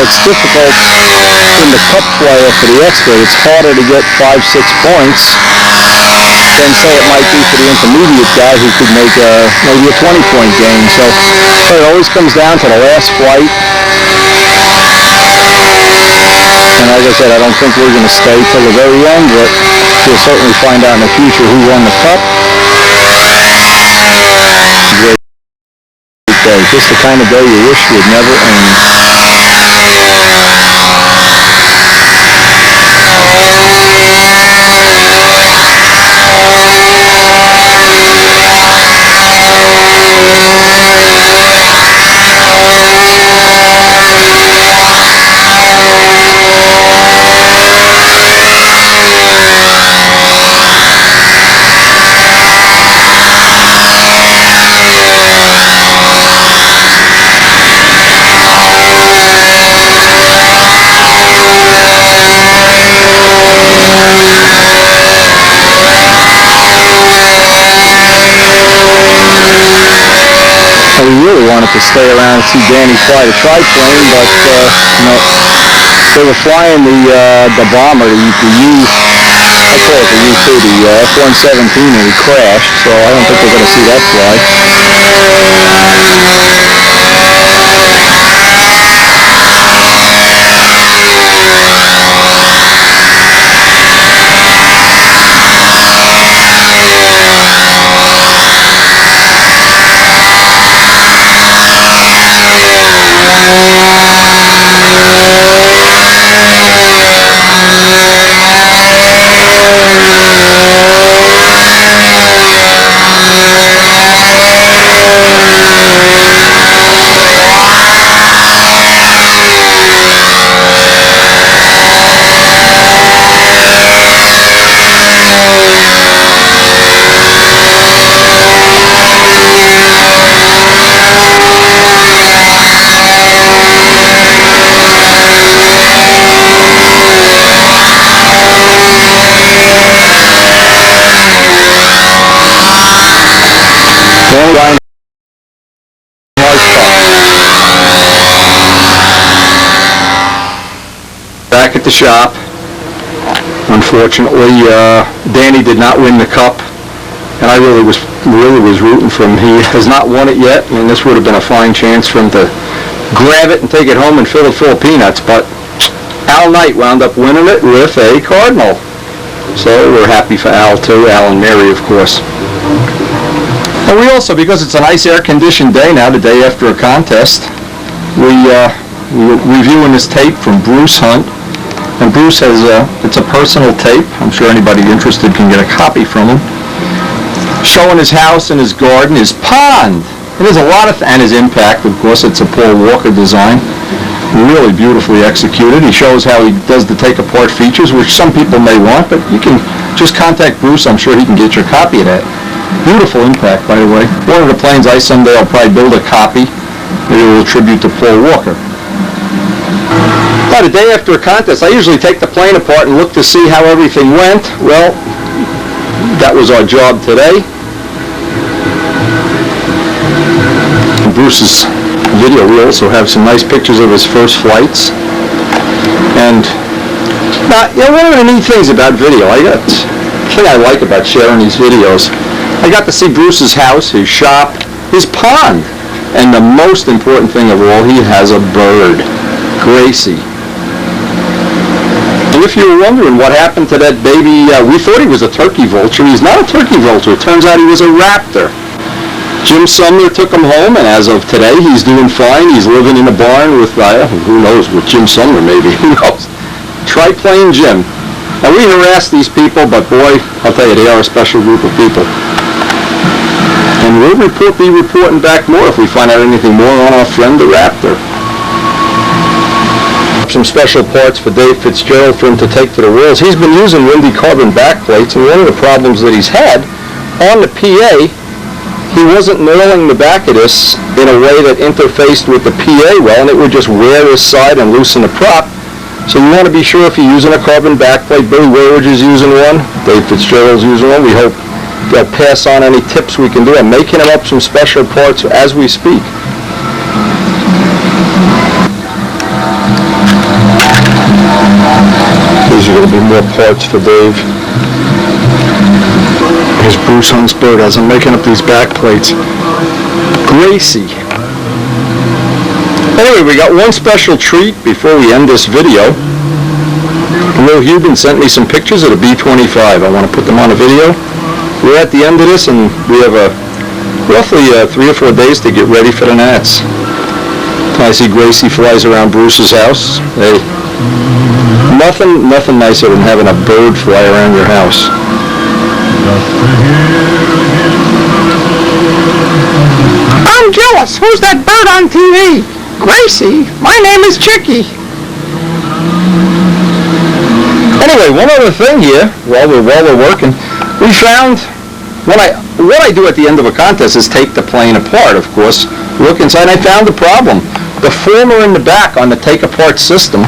It's difficult in the cup flyer for the expert. It's harder to get 5-6 points than say it might be for the intermediate guy who could make maybe a 20-point game. So it always comes down to the last flight. And like I said, I don't think we're going to stay till the very end, but we'll certainly find out in the future who won the cup. Great day. Just the kind of day you wish would never end. We really wanted to stay around and see Danny fly the triplane, but they were flying the bomber, the U, I call it the U-2, the F-117, and he crashed, so I don't think we're going to see that fly. Back at the shop. Unfortunately, Danny did not win the cup, and I really was rooting for him. He has not won it yet, and this would have been a fine chance for him to grab it and take it home and fill it full of peanuts. But Al Knight wound up winning it with a Cardinal. So we're happy for Al too, Al and Mary, of course. And we also, because it's a nice air-conditioned day now, the day after a contest, we're reviewing this tape from Bruce Hunt. And Bruce has it's a personal tape. I'm sure anybody interested can get a copy from him. Showing his house and his garden, his pond. And there's a lot of, and his impact, of course, it's a Paul Walker design. Really beautifully executed. He shows how he does the take-apart features, which some people may want, but you can just contact Bruce. I'm sure he can get your copy of that. Beautiful impact, by the way. One of the planes I someday I'll probably build a copy. Maybe a little tribute to Paul Walker. About a day after a contest, I usually take the plane apart and look to see how everything went. Well, that was our job today. Bruce's video, we also have some nice pictures of his first flights. And one of the neat things about video, the thing I like about sharing these videos, I got to see Bruce's house, his shop, his pond, and the most important thing of all, he has a bird, Gracie. And if you were wondering what happened to that baby, we thought he was a turkey vulture. He's not a turkey vulture. It turns out he was a raptor. Jim Sumner took him home, and as of today, he's doing fine. He's living in a barn with, who knows, with Jim Sumner maybe, who knows. Triplane Jim. Now, we harass these people, but boy, I'll tell you, they are a special group of people. And we'll be reporting back more if we find out anything more on our friend the raptor. Some special parts for Dave Fitzgerald for him to take to the worlds. He's been using Windy carbon backplates, and one of the problems that he's had on the PA, he wasn't nailing the back of this in a way that interfaced with the PA well, and it would just wear his side and loosen the prop. So you want to be sure if you're using a carbon backplate. Billy Wayward is using one. Dave Fitzgerald's using one. We hope they'll pass on any tips we can do. I'm making them up some special parts as we speak. These are going to be more parts for Dave. Here's Bruce Hunt's bird as I'm making up these back plates. Gracie. Anyway, we got one special treat before we end this video. Will Hubin sent me some pictures of the B-25. I want to put them on a video. We're at the end of this, and we have roughly 3 or 4 days to get ready for the Nats. I see Gracie flies around Bruce's house. Hey, nothing nicer than having a bird fly around your house. I'm jealous. Who's that bird on TV? Gracie. My name is Chicky. Anyway, one other thing here, while we're working, we found what I do at the end of a contest is take the plane apart, of course, look inside, and I found the problem. The former in the back on the take-apart system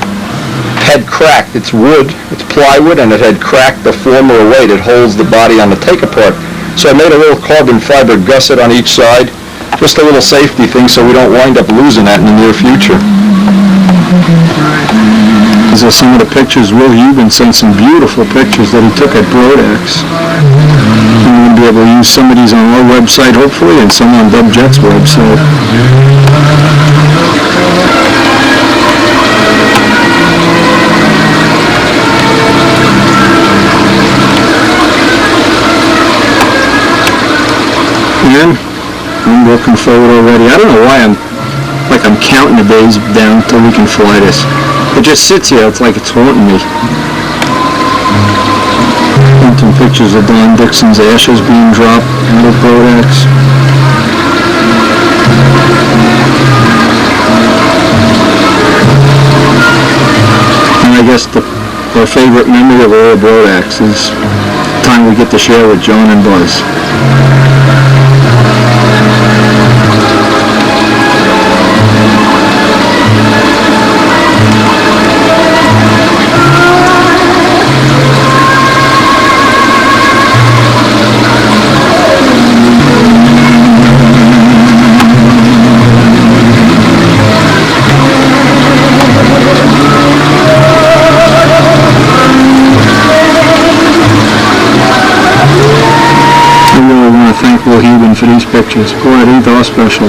had cracked. It's wood, it's plywood, and it had cracked the former away that holds the body on the take-apart. So I made a little carbon fiber gusset on each side, just a little safety thing so we don't wind up losing that in the near future. These are some of the pictures. Will Hubin sent some beautiful pictures that he took at Brodax. We're going to be able to use some of these on our website, hopefully, and some on Dubjet's website. And I'm looking forward already. I don't know why I'm counting the days down till we can fly this. It just sits here. It's like it's haunting me. And some pictures of Don Dixon's ashes being dropped out of Brodax. And I guess our favorite memory of all Brodax is the time we get to share with John and Buzz. Will Hubin for these pictures. Boy, I think they're special.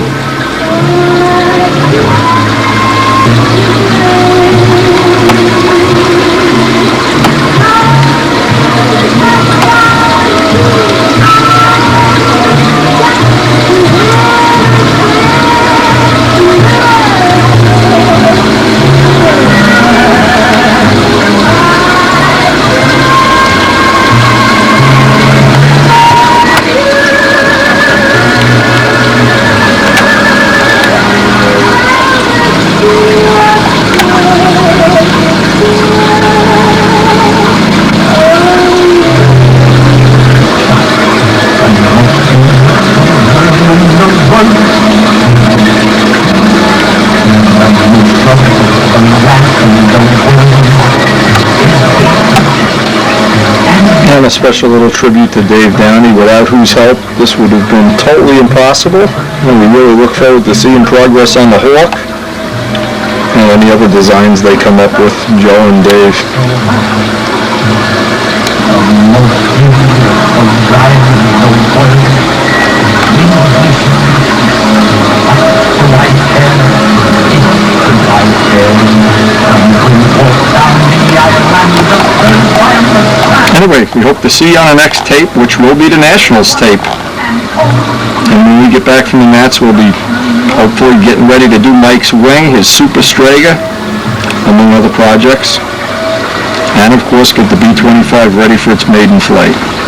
a special little tribute to Dave Downey, without whose help this would have been totally impossible. And we really look forward to seeing progress on the Hawk and any other designs they come up with, Joe and Dave. Anyway, we hope to see you on the next tape, which will be the Nationals tape. And when we get back from the Nats, we'll be hopefully getting ready to do Mike's Wing, his Super Strega, among other projects. And of course, get the B-25 ready for its maiden flight.